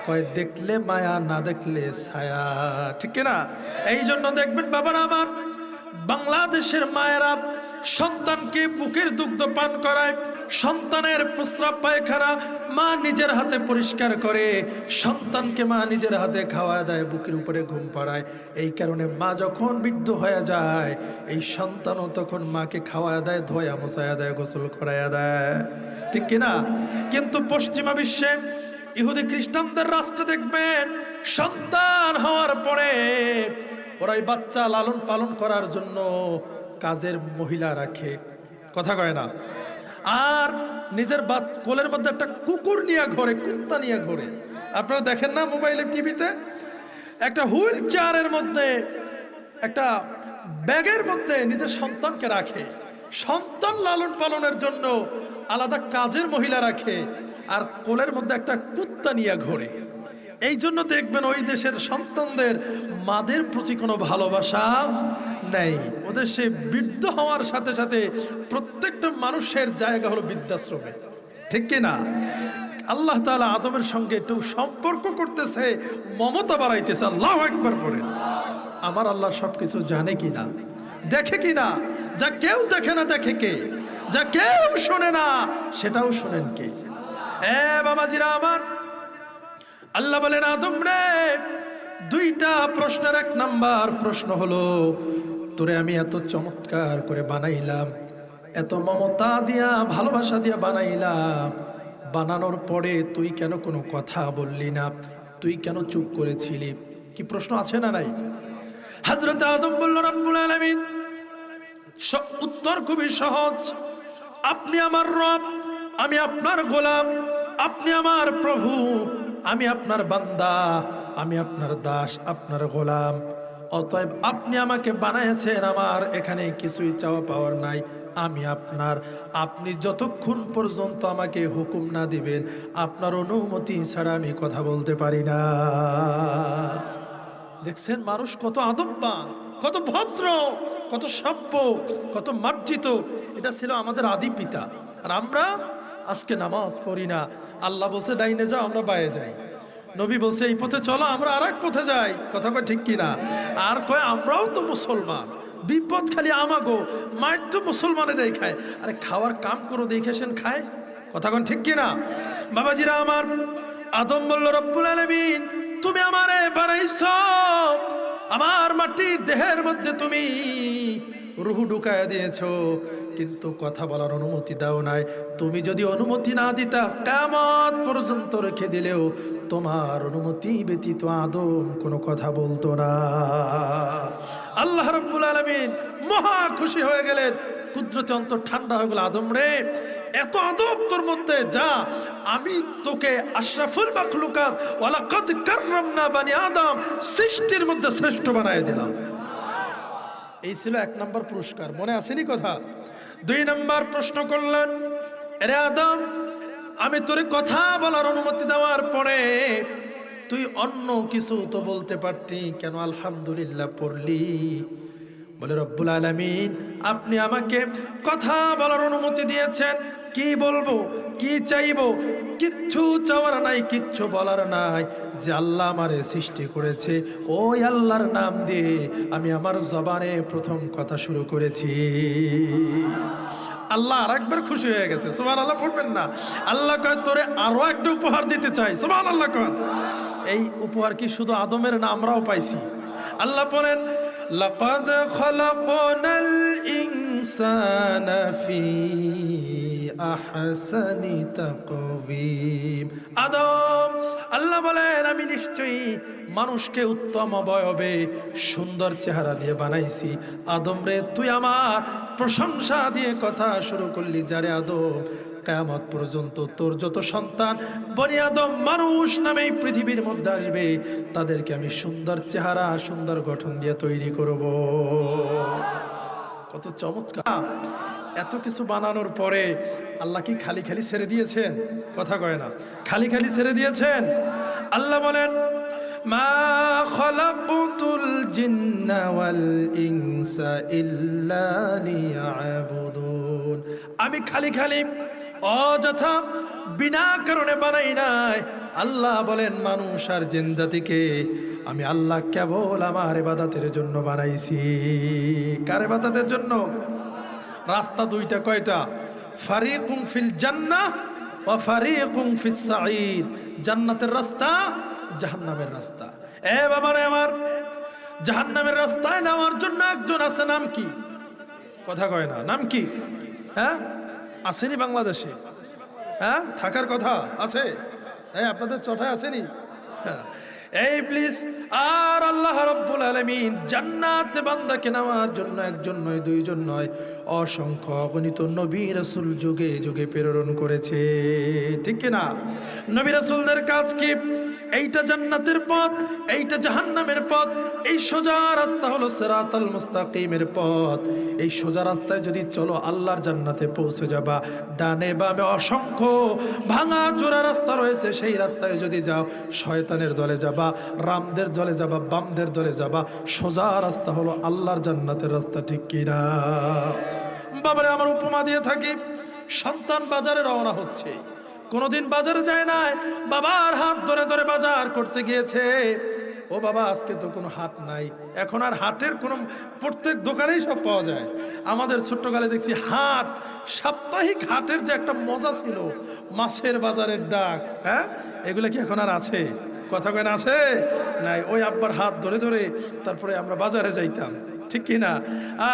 কয় দেখলে মায়া, না দেখলে ছায়া, ঠিক না? এই জন্য দেখবেন বাবারা আমার, বাংলাদেশের মায়েরা সন্তানকে বুকের দুগ্ধ পান করায়, সন্তানের প্রস্রাব পায়খানা মা নিজের হাতে পরিষ্কার করে, সন্তানকে মা নিজের হাতে খাওয়া দেয়, বুকের উপরে ঘুম পাড়ায়। এই কারণে মা যখন বৃদ্ধ হয়ে যায়, এই সন্তানও তখন মাকে খাওয়া দেয়, ধোয়া মোছায়া দেয়, গোসল করাইয়া দেয়, ঠিক কিনা? কিন্তু পশ্চিমা বিশ্বে ইহুদি খ্রিস্টানদের রাষ্ট্রে দেখবেন সন্তান হওয়ার পরে ওরাই বাচ্চা লালন পালন করার জন্য কাজের মহিলা রাখে, কথা কয় না? আর নিজের কোলের মধ্যে একটা কুকুর নিয়ে ঘোরে, কুত্তা নিয়ে ঘোরে। আপনারা দেখেন না মোবাইলে, টিভিতে? একটা হুইল চেয়ারের মধ্যে, একটা ব্যাগের মধ্যে নিজের সন্তানকে রাখে, সন্তান লালন পালনের জন্য আলাদা কাজের মহিলা রাখে, আর কোলের মধ্যে একটা কুত্তা নিয়ে ঘোরে। এই জন্য দেখবেন ওই দেশের সন্তানদের মাদের প্রতি কোনো ভালোবাসা নেই। ওদের সে বৃদ্ধ হওয়ার সাথে সাথে প্রত্যেকটা মানুষের জায়গা হলো বৃদ্ধাশ্রমে, ঠিক কিনা? আল্লাহ তাআলা আদমের সঙ্গে একটু সম্পর্ক করতেছে, মমতা বাড়াইতেছে। আল্লাহু আকবার বলেন। আমার আল্লাহ সবকিছু জানে কিনা, দেখে কিনা? যা কেউ দেখে না দেখে কে? যা কেউ শোনে না সেটাও শোনেন কে? বাবাজিরা আমার, আল্লাহ বলেন আদম রে দুইটা প্রশ্নের এক নাম্বার প্রশ্ন হলো, তোরে আমি এত চমৎকার করে বানাইলাম, এত মমতা দিয়া ভালোবাসা দিয়া বানাইলাম, বানানোর পরে তুই কেন কোনো কথা বললি না? তুই কেন চুপ করেছিলি? কি প্রশ্ন আছে না নাই? হযরত আদম বলল রব্বুল আলামিন উত্তর খুবই সহজ, আপনি আমার রব, আমি আপনার গোলাম, আপনি আমার প্রভু, আমি আপনার বান্দা, আমি আপনার দাস, আপনার গোলাম। অতএব আপনি আমাকে বানাইছেন, আমার এখানে কিছুই চাওয়া পাওয়ার নাই। আমি আপনার, আপনি যতক্ষণ পর্যন্ত আমাকে হুকুম না দিবেন, আপনার অনুমতি ছাড়া আমি কথা বলতে পারি না। দেখছেন মানুষ কত আদববান, কত ভদ্র, কত সভ্য, কত মার্জিত। এটা ছিল আমাদের আদি পিতা। আর আমরা আজকে নামাজ পড়ি না। আল্লাহ বলছে ডাইনে যাও, আমরা বায়ে যাই। নবী বলছে এই পথে চলো, আমরা আর এক পথে যাই। কথা কয় ঠিক কিনা? আর কয় আমরাও তো মুসলমান, বিপদ খালি আমাগো, মায়ের তো মুসলমানেরাই খায়। আরে খাওয়ার কাম করো দেখেছেন খায়। কথা কন ঠিক কিনা? বাবাজিরা আমার, আদম বলল রব্বুল আলামিন তুমি আমারে বানাইছো, আমার মাটির দেহের মধ্যে তুমি রূহ ঢুকায়া দিয়েছো, কিন্তু কথা বলার অনুমতি দাও নাই। তুমি যদি অনুমতি না দিতা, কিয়ামত পর্যন্ত রেখে দিলেও তোমার অনুমতি ব্যতীত আদম কোনো কথা বলতো না। আল্লাহ রাব্বুল আলামিন মহা খুশি হয়ে গেলেন, কুদরতে অন্তর ঠান্ডা হয়ে গেল। আদম রে, এত আদব তোর মধ্যে, যা আমি তোকে আশরাফুল মাখলুকাত ওয়ালাকাদ কাররামনা বানি আদম, সৃষ্টির মধ্যে শ্রেষ্ঠ বানায় দিলাম। এই ছিল 1 নম্বর পুরস্কার, মনে আসেনি কথা? 2 নম্বর প্রশ্ন করলেন, আরে আদম, আমি তোরে কথা বলার অনুমতি দেওয়ার পরে তুই অন্য কিছু তো বলতে পারতি, কেন আলহামদুলিল্লাহ পড়লি? বলে রব্বুল আলামিন আপনি আমাকে কথা বলার অনুমতি দিয়েছেন, কি বলবো, কি চাইবো? কিচ্ছু চাওয়ার নাই, কিচ্ছু বলার নাই। যে আল্লাহ আমারে সৃষ্টি করেছে, ওই আল্লাহর নাম দিয়ে আমি আমার জবানে প্রথম কথা শুরু করেছি। আল্লাহ আরেকবার খুশি হয়ে গেছে। সুবহানাল্লাহ পড়বেন না? আল্লাহ কয় তোরে আরো একটা উপহার দিতে চাই। সুবহানাল্লাহ কন। এই উপহার কি শুধু আদমের না, আমরাও পাইছি। আল্লাহ বলেন লাকাদ খালাকনাল ইনসানা ফি আহসানি তাকওয়িম। আদম, আল্লাহ বলেন আমি নিশ্চয়ই মানুষকে উত্তম অবয়বে সুন্দর চেহারা দিয়ে বানাইছি। আদম রে, তুই আমার প্রশংসা দিয়ে কথা শুরু করলি। যারে আদম, কিয়ামত পর্যন্ত তোর যত সন্তান বনি আদম মানুষ নামে পৃথিবীর মধ্যে আসবে, তাদেরকে আমি সুন্দর চেহারা, সুন্দর গঠন দিয়ে তৈরি করব। কত চমৎকার! এত কিছু বানানোর পরে আল্লাহ কি খালি খালি ছেড়ে দিয়েছেন? কথা কয় না, খালি খালি ছেড়ে দিয়েছেন? আল্লাহ বলেন মা খালাকতুল জিন্না ওয়াল ইনসা ইল্লা লিয়াবুদুন। আমি খালি খালি অযথা বিনা কারণে বানাই নাই। আল্লাহ বলেন মানুষ আর জিন জাতিকে আমি আল্লাহ কেবল আমার ইবাদতের জন্য বানাইছি। কার ইবাদতের জন্য? রাস্তা দুইটা, কয়টা? ফারিকুম ফিল জান্নাহ ওয়া ফারিকুম ফিস সাঈর। জান্নাতের রাস্তা, জাহান্নামের রাস্তা। এ বাবারে আমার, জাহান্নামের রাস্তায় নেওয়ার জন্য একজন আছে, নাম কি? কথা কয় না, নাম কি? হ্যাঁ আসেনি বাংলাদেশে? হ্যাঁ থাকার কথা আছে? হ্যাঁ আপনাদের চটায় আসেনি? হ্যাঁ এই প্লিজ। আর আল্লাহ রাব্বুল আলামিন জান্নাতে বান্দাকে নেওয়ার জন্য একজন নয়, দুইজন নয়, অসংখ্য অগণিত নবী রাসূল যুগে যুগে প্রেরণ করেছে। ঠিক কি না? নবী রাসূলদের কাজ কি? এইটা জান্নাতের পথ, এইটা জাহান্নামের পথ। এই সোজা রাস্তা হলো সিরাতাল মুস্তাকিমের পথ। এই সোজা রাস্তায় যদি চলো আল্লাহর জান্নাতে পৌঁছে যাবা। ডানে বামে অসংখ্য ভাঙা চোরা রাস্তা রয়েছে, সেই রাস্তায় যদি যাও শয়তানের দলে যাবা, রামদের দলে যাবা, বামদের দলে যাবা। সোজা রাস্তা হলো আল্লাহর জান্নাতের রাস্তা। ঠিক কিনা? বাবারে আমার উপমা দিয়ে থাকি, সন্তান বাজারে রওনা হচ্ছে, কোনোদিন বাজারে যায় নাই, বাবার হাত ধরে ধরে বাজার করতে গিয়েছে। ও বাবা আজকে তো কোনো হাট নাই। এখন আর হাটের কোনো, প্রত্যেক দোকানেই সব পাওয়া যায়। আমাদের ছোট্টকালে দেখছি হাট, সাপ্তাহিক হাটের যে একটা মজা ছিল, মাছের বাজারের ডাক, হ্যাঁ এগুলো কি এখন আর আছে? কথা কেন আছে? নাই। ওই আব্বার হাত ধরে ধরে তারপরে আমরা বাজারে যাইতাম। ঠিক কি না?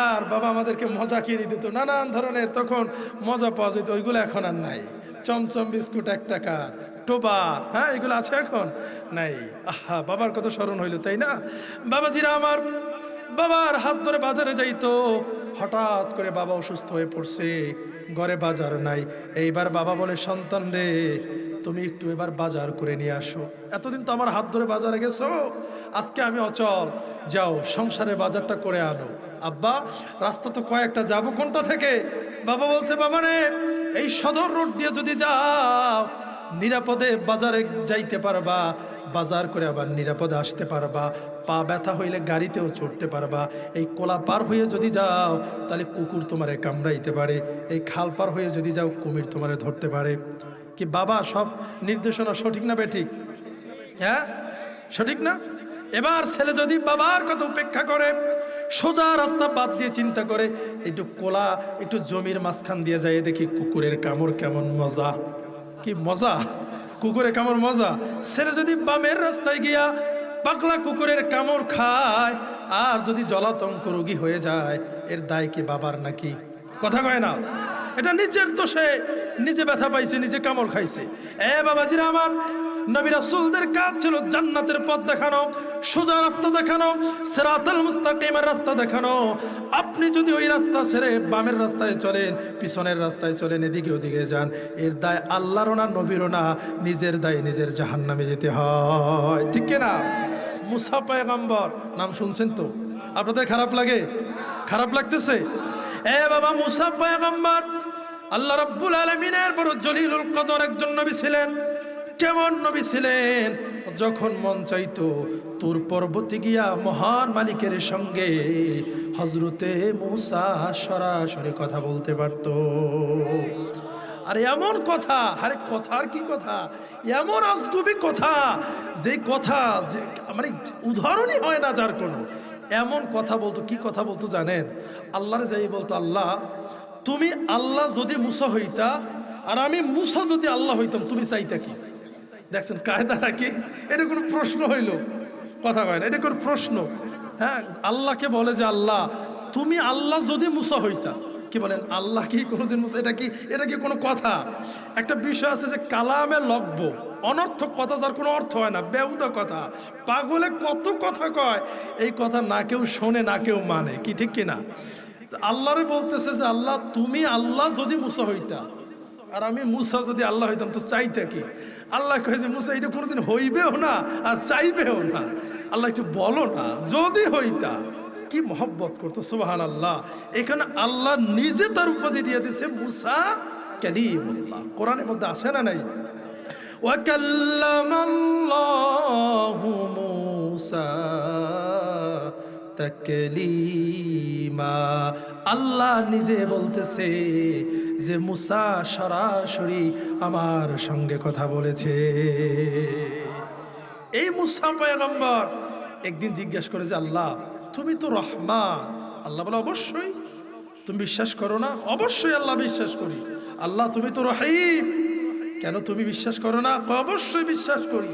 আর বাবা আমাদেরকে মজা কিনে দিত, নানান ধরনের তখন মজা পাওয়া যেত, ওইগুলো এখন আর নাই। চমচম বিস্কুট 1 টাকা, টোবা, হ্যাঁ এগুলো আছে এখন? নাই। আহা, বাবার কত স্মরণ হইল, তাই না? বাবাজিরা আমার, বাবার হাত ধরে বাজারে যাইতো। হঠাৎ করে বাবা অসুস্থ হয়ে পড়ছে, ঘরে বাজার নাই। এইবার বাবা বলে সন্তান রে, তুমি একটু এবার বাজার করে নিয়ে আসো। এতদিন তো আমার হাত ধরে বাজারে গেছো, আজকে আমি অচল, যাও সংসারে বাজারটা করে আনো। আব্বা রাস্তা তো কয়েকটা, যাবো কোনটা থেকে? বাবা বলছে, বাবা রে এই সদর রোড দিয়ে যদি যাও নিরাপদে বাজারে যাইতে পারবা, বাজার করে আবার নিরাপদে আসতে পারবা, পা ব্যথা হইলে গাড়িতেও চড়তে পারবা। এই কোলা পার হয়ে যদি যাও তাহলে কুকুর তোমারে কামড়াইতে পারে, এই খাল পার হয়ে যদি যাও কুমির তোমারে ধরতে পারে। কি বাবা সব নির্দেশনা সঠিক না বেঠিক? হ্যাঁ সঠিক না? এবার ছেলে যদি বাবার কথা উপেক্ষা করে সোজা রাস্তা বাদ দিয়ে চিন্তা করে একটু কোলা একটু জমির মাঝখান দিয়ে যায়, দেখি কুকুরের কামড় কেমন মজা, কি মজা, কুকুরের কামড় মজা। ছেলে যদি বামের রাস্তায় গিয়া পাগলা কুকুরের কামড় খায় আর যদি জলাতঙ্ক রোগী হয়ে যায়, এর দায় কি বাবার নাকি? কথা কয় না? এটা নিজের দোষে নিজে ব্যথা পাইছে, নিজে কামড় খাইছে। বাবাজিরা আমার, নবী রাসূলদের কাজ ছিল জান্নাতের পথ দেখানো, সোজা রাস্তা দেখানো, সিরাতাল মুস্তাকিমের রাস্তা দেখানো। আপনি যদি ওই রাস্তা ছেড়ে বামের রাস্তায় চলেন, পিছনের রাস্তায় চলেন, এদিকে ওদিকে যান, এর দায় আল্লাহরও না নবীরও না, নিজের দায় নিজের জাহান্নামে যেতে হয়। ঠিক কিনা? মুসা পয়গম্বর নাম শুনছেন তো? আপনাদের খারাপ লাগে? খারাপ লাগতেছে? বাবা মুসা পয়গম্বর আল্লাহ রাব্বুল আলামিনের বড় জলিলুল কদর একজন নবী ছিলেন। কেমন নবী ছিলেন? যখন মন চাইতো তুর পর্বতে গিয়া মহান মালিকের সঙ্গে হযরতে মুসা সরাসরি কথা বলতে পারতো। আর এমন কথা, আরে কথার কি কথা, এমন আজগুবি কথা, যে কথা যে মানে উদাহরণই হয় না যার কোনো, এমন কথা বলতো। কি কথা বলতো জানেন? আল্লাহরে যাই বলতো, আল্লাহ তুমি আল্লাহ যদি মুসা হইতা আর আমি মুসা যদি আল্লাহ হইতাম, তুমি চাইতা কি? দেখছেন কায়দাটা কি? এটা কোনো প্রশ্ন হইল? কথা কয় না, এটা কোনো প্রশ্ন? হ্যাঁ, আল্লাহকে বলে যে আল্লাহ তুমি আল্লাহ যদি মুসা হইতা, কি বলেন? আল্লাহ কি কোনোদিন মুসা? এটা কি কোনো কথা? একটা বিষয় আছে যে কালামে লগ্ব, অনর্থক কথা যার কোনো অর্থ হয় না, বেহুদা কথা। পাগলে কত কথা কয়, এই কথা না কেউ শোনে না কেউ মানে, কি ঠিক কিনা? আল্লাহরে বলতেছে যে আল্লাহ তুমি আল্লাহ যদি মুসা হইতা আর আমি মুসা যদি আল্লাহ হইতাম, তো চাইতে কি? আল্লাহ কয়ে যে মুসা এটা কোনোদিন হইবেও না আর চাইবেও না, আল্লাহ একটু বলো না যদি হইতা। কি মহব্বত করতো, সুবহানাল্লাহ। এখানে আল্লাহ নিজে তার উপাধি দিয়ে দিয়েছে মুসা কালিমুল্লাহ। কোরআনের মধ্যে আছে না নাই? ওয়া কাল্লামাল্লাহু মুসা তাকলিমা। আল্লাহ নিজে বলতেছে যে মুসা সরাসরি আমার সঙ্গে কথা বলেছে। এই মুসা পয়গম্বর একদিন জিজ্ঞাসা করে যে আল্লাহ তুমি তো রহমান। আল্লাহ বলে অবশ্যই। তুমি বিশ্বাস করো না? অবশ্যই আল্লাহ বিশ্বাস করি। আল্লাহ তুমি তো রহিম, কেন তুমি বিশ্বাস করো না? অবশ্যই বিশ্বাস করি,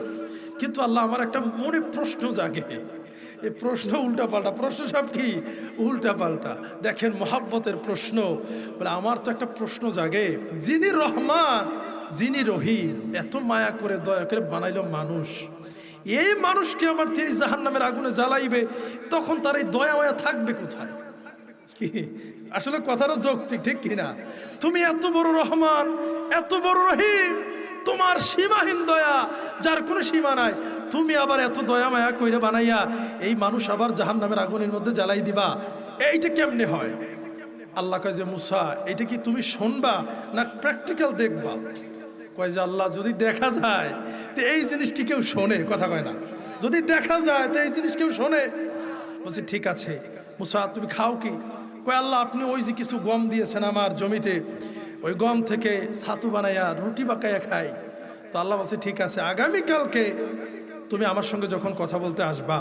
কিন্তু আল্লাহ আমার একটা মনে প্রশ্ন জাগে। এই প্রশ্ন উল্টা পাল্টা প্রশ্ন, সব কি উল্টা পাল্টা। দেখেন মহাব্বতের প্রশ্ন। বলে আমার তো একটা প্রশ্ন জাগে, যিনি রহমান যিনি রহিম এত মায়া করে দয়া করে বানাইলো মানুষ, এই মানুষকে আমার তিনি জাহান্নামের আগুনে জ্বালাইবে, তখন তার এই দয়া মায়া থাকবে কোথায়? কি আসলে কথাটা যৌক্তিক, ঠিক কিনা? তুমি এত বড় রহমান, এত বড় রহিম, তোমার সীমাহীন দয়া যার কোনো সীমা নাই, তুমি আবার এত দয়া মায়া কইরা বানাইয়া এই মানুষ আবার জাহান্নামের আগুনের মধ্যে জ্বালাই দিবা, এইটা কেমনে হয়? আল্লাহ কয় যে মুসা এটা কি তুমি শুনবা না প্র্যাকটিক্যাল দেখবা? কয় যে আল্লাহ যদি দেখা যায় তো এই জিনিস কি কেউ শোনে? কথা কয় না, যদি দেখা যায় তো এই জিনিস কেউ শোনে? বলছি ঠিক আছে মুসা তুমি খাও কি? কয় আল্লাহ আপনি ওই যে কিছু গম দিয়েছেন আমার জমিতে, ওই গম থেকে ছাতু বানাইয়া রুটি বাঁকাইয়া খাই। তো আল্লাহ বলছে ঠিক আছে, আগামীকালকে তুমি আমার সঙ্গে যখন কথা বলতে আসবা,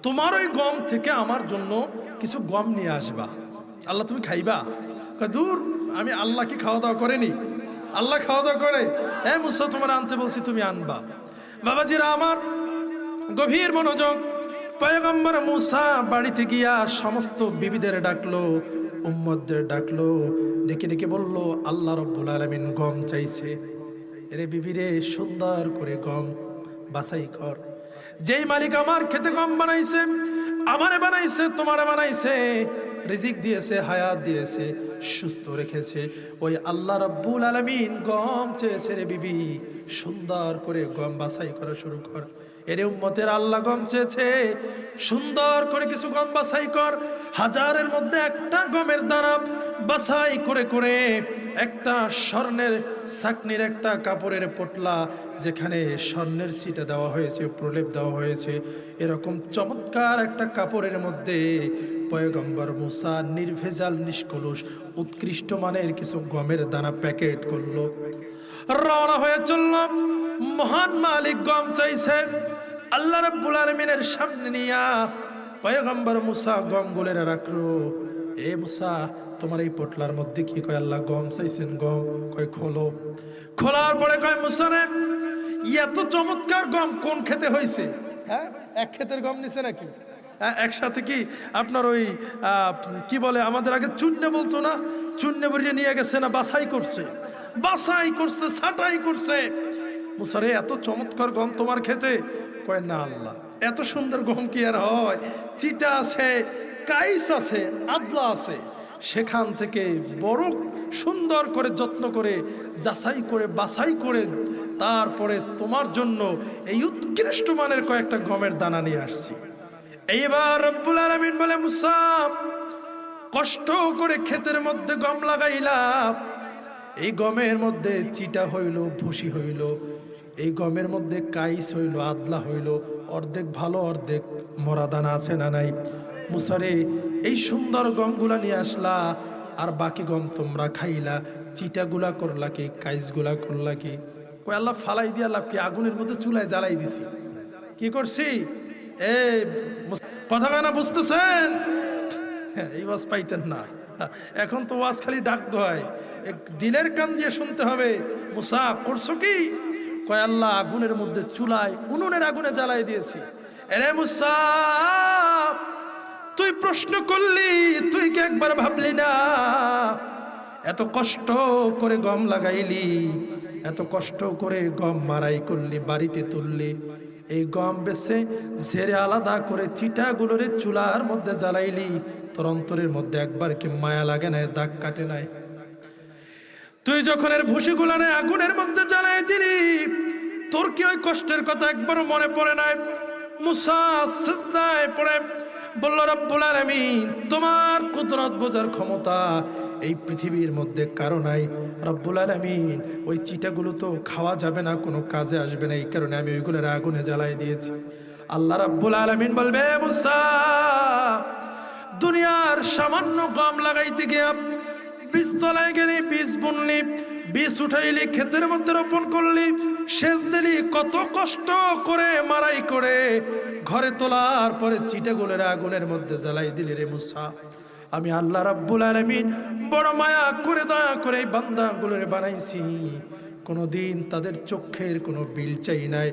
তোমার ওই গম থেকে আমার জন্য কিছু গম নিয়ে আসবা। আল্লাহ তুমি খাইবা? কয় দূর, আমি আল্লাহ কি খাওয়া দাওয়া করেনি? আল্লাহ খাওয়া দাওয়া করে? হ্যাঁ মুসা তোমার আনতে বলছি, তুমি আনবা। বাবাজিরা আমার, গভীর মনোযোগ। পয়গম্বর মুসা বাড়িতে গিয়া সমস্ত বিবিদের ডাকলো, উম্মতদের ডাকলো, ডেকে ডেকে বলল আল্লাহ রব্বুল আলামিন গম চাইছে। এরে বিবিরে সুন্দর করে গম বাছাই কর। যেই মালিক আমার খেতে গম বানাইছে, আমারে বানাইছে, তোমারে বানাইছে, রিজিক দিয়েছে, হায়াত দিয়েছে, সুস্থ রেখেছে। ওই আল্লাহ রাব্বুল আলামিন গম চেয়েছে রে বিবি, সুন্দর করে গম বাছাই করা শুরু কর। এর উম্মতের আল্লাহ গম চেয়েছে, সুন্দর করে কিছু গম বাছাই কর। হাজারের মধ্যে একটা গমের দানা বাছাই করে করে একটা স্বর্ণের ছাকনির একটা কাপড়ের পোটলা, যেখানে স্বর্ণের ছিটা দেওয়া হয়েছে, প্রলেপ দেওয়া হয়েছে, এরকম চমৎকার একটা কাপড়ের মধ্যে পয়গম্বর মুসা নির্ভেজাল নিষ্কলুষ উৎকৃষ্ট মানের কিছু গমের দানা প্যাকেট করলো, রওনা হয়ে চলল। মহান মালিক গম চাইছে, আল্লাহ রাব্বুল আলামিনের সামনে নিয়া পয়গম্বর মুসা গম গুলে রাখলো। এ মুসা, তোমার এই পোটলার মধ্যে কি? কয় আল্লাহ গম চাইছেন, গম। কয় খোলো। খোলার পরে কয় মুসা রে, এত চমৎকার গম কোন খেতে হয়েছে? হ্যাঁ, এক ক্ষেতের গম নিছে নাকি? একসাথে কি আপনার ওই কি বলে, আমাদের আগে চুন্নে বলতো না, চুন্নে বরিয়ে নিয়ে গেছে না, বাছাই করছে, বাছাই করছে, ছাটাই করছে। মুসা রে, এত চমৎকার গম তোমার খেতে? কয় না আল্লাহ, এত সুন্দর গম কি আর হয়? চিটা আছে, কাইস আছে, আদলা আছে, সেখান থেকে বড় সুন্দর করে যত্ন করে যাচাই করে বাছাই করে তারপরে তোমার জন্য এই উৎকৃষ্ট মানের কয়েকটা গমের দানা নিয়ে আসছি। এইবার রব্বুল আলামিন বলে, মুসা, কষ্ট করে ক্ষেতের মধ্যে গম লাগাইলাম, এই গমের মধ্যে চিটা হইল, ভুসি হইল, এই গমের মধ্যে কাইস হইল, আদলা হইল, অর্ধেক ভালো অর্ধেক মরা দানা আছে না নাই? মুসারে, এই সুন্দর গমগুলা নিয়ে আসলা, আর বাকি গম তোমরা খাইলা, চিটাগুলা করলা কি, কাইসগুলা করলা কি? কই আল্লাহ, ফালাই দিয়া লাভ কি? আগুনের মধ্যে চুলায় জ্বালাই দিছি। কি করছি? এই কথা কানা বুঝতেছেন? এই ওয়াজ পাইতেন না, এখন তো ওয়াজ খালি ডাক হয়, দিলের কান দিয়ে শুনতে হবে। মুসা, করছো কি? কয় আল্লাহ, আগুনের মধ্যে চুলায়, উনুনের আগুনে জ্বালাই দিয়েছি। এরে মুসা, তুই প্রশ্ন করলি, তুই কি একবার ভাবলি না? এত কষ্ট করে গম লাগাইলি, এত কষ্ট করে গম মারাই করলি, বাড়িতে তুললি, এই গম বেছে ঝেড়ে আলাদা করে চিটাগুলোরে চুলার মধ্যে জ্বালাইলি, তোর অন্তরের মধ্যে একবার কি মায়া লাগে নাই, দাগ কাটে নাই? তুই যখন এর ভুসিগুলারে আগুনের মধ্যে জ্বালাই দিলি, তোর কি ওই কষ্টের কথা একবারও মনে পড়ে নাই? মুসা সিজদায় পড়ে বলল, রব্বুল আলামিন, তোমার কুদরত বোঝার ক্ষমতা এই পৃথিবীর মধ্যে কারো নাই। রব্বুল আলামিন, ওই চিটাগুলো তো খাওয়া যাবে না, কোনো কাজে আসবে না, এই কারণে আমি ওইগুলোর আগুনে জ্বালাই দিয়েছি। আল্লাহ রাব্বুল আলামিন বলবে, মুসা, দুনিয়ার সামান্য গম লাগাইতে গিয়া বীজ তলায় গেলি, বীজ বুনলি, বীজ উঠাইলি, ক্ষেতের মধ্যে রোপণ করলি, সেচ দিলি, কত কষ্ট করে মারাই করে ঘরে তোলার পরে চিটাগুলোর আগুনের মধ্যে জ্বালাই দিলি রে মুসা। আমি আল্লাহ রাব্বুল আলামিন বড় মায়া করে দয়া করে এই বান্দাগুলোরে বানাইছি। কোনোদিন তাদের চোখের কোনো বিল চাই নাই,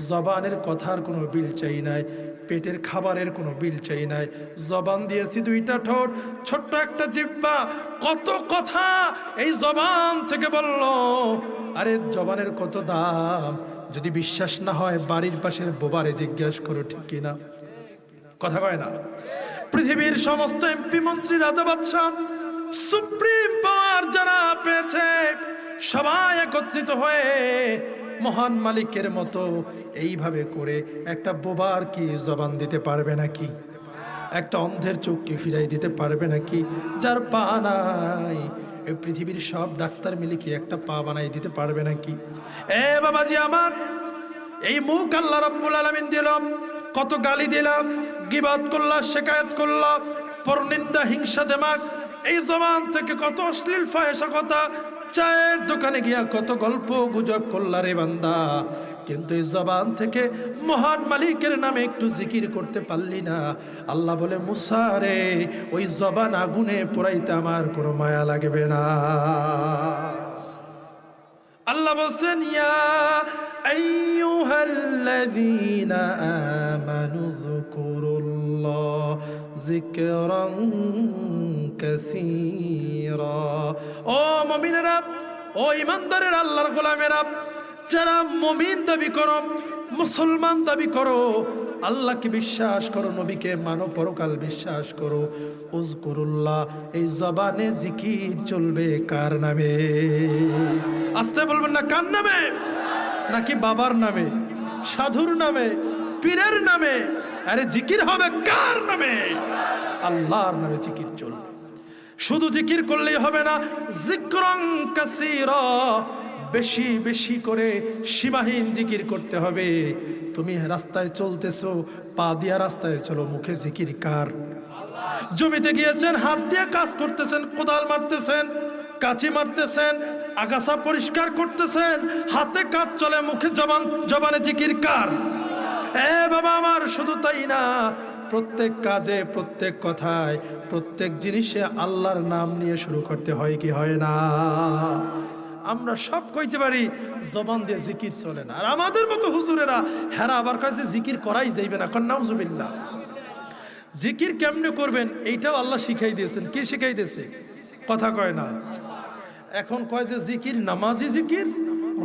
জবানের কথার কোনো বিল চাই নাই, পেটের খাবারের কোনো বিল চাই নাই। জবান দিয়েছি দুইটা ঠোঁট, ছোট্ট একটা জিহ্বা, কত কথা এই জবান থেকে বলল। আরে জবানের কত দাম! যদি বিশ্বাস না হয় বাড়ির পাশের বোবারে জিজ্ঞাসা করো, ঠিক কিনা? কথা কয় না? পৃথিবীর সমস্ত এমপি, মন্ত্রী, রাজা, বাদশাহ, সুপ্রিম পাওয়ার যারা পেয়েছে, সবাই একত্রিত হয়ে মহান মালিকের মতো এইভাবে করে একটা বোবার কি জবান দিতে পারবে নাকি? একটা অন্ধের চোখ কি ফিরাই দিতে পারবে নাকি? যার পা নাই, এই পৃথিবীর সব ডাক্তার মিলে কি একটা পা বানাই দিতে পারবে নাকি? এ বাবাজি আমার, এই মুখ আল্লাহ রাব্বুল আলামিন দিলাম, কত গালি দিলাম, গীবাত করলাম, শিকায়াত করলাম, পরনিন্দা, হিংসা, দেমাগ, এই জবান থেকে কত অশ্লীল ফাহিশা কথা, চায়ের দোকানে গিয়া কত গল্প গুজব করলা রে বান্দা, কিন্তু এই জবান থেকে মহান মালিকের নামে একটু জিকির করতে পারলি না। আল্লাহ বলে, মুসা রে, ওই জবান আগুনে পোড়াইতে আমার কোনো মায়া লাগবে না। আল্লাহ বলছেন, ইয়া আইয়ুহাল্লাযীনা আমানু যকুরুল্লাহ যিকরান কাসীরা। ও মুমিনেরা, ও ঈমানদারের আল্লাহর গোলামেরা, যারা মুমিন দাবি করো, মুসলমান দাবি করো, আল্লাহকে বিশ্বাস করো, নবীকে মানো, পরকাল বিশ্বাস করো। উযকুরুল্লাহ, এই জবানে জিকির চলবে কার নামে? আসতে বলবেন না, কার নামে? নাকি বাবার নামে, সাধুর নামে, পীরের নামে? আরে জিকির হবে কার নামে? আল্লাহর নামে জিকির চলবে। শুধু জিকির করলেই হবে না, যিকরান কাসীরা, বেশি বেশি করে সীমাহীন জিকির করতে হবে। তুমি রাস্তায় চলতেছো, পা দিয়া রাস্তায় চলো, মুখে জিকির কার? জমিতে গিয়েছেন, হাত দিয়ে কাজ করতেছেন, কোদাল মারতেছেন, কাঁচি মারতেছেন, আগাছা পরিষ্কার করতেছেন, হাতে কাজ চলে, মুখে জবানে জিকির কার? এ বাবা আমার, শুধু তাই না, প্রত্যেক কাজে, প্রত্যেক কথায়, প্রত্যেক জিনিসে আল্লাহর নাম নিয়ে শুরু করতে হয় কি হয় না? আমরা সব কইতে পারি, জবান দিয়ে জিকির চলে না। আর আমাদের মতো হুজুরেরা হেরা আবার কয় যে জিকির করাই যাইবে না। নাউজুবিল্লাহ। জিকির কেমনে করবেন এইটাও আল্লাহ শিখাই দিয়েছেন। কি শিখাই দিয়েছে? কথা কয় না। এখন কয় যে জিকির, নামাজি জিকির,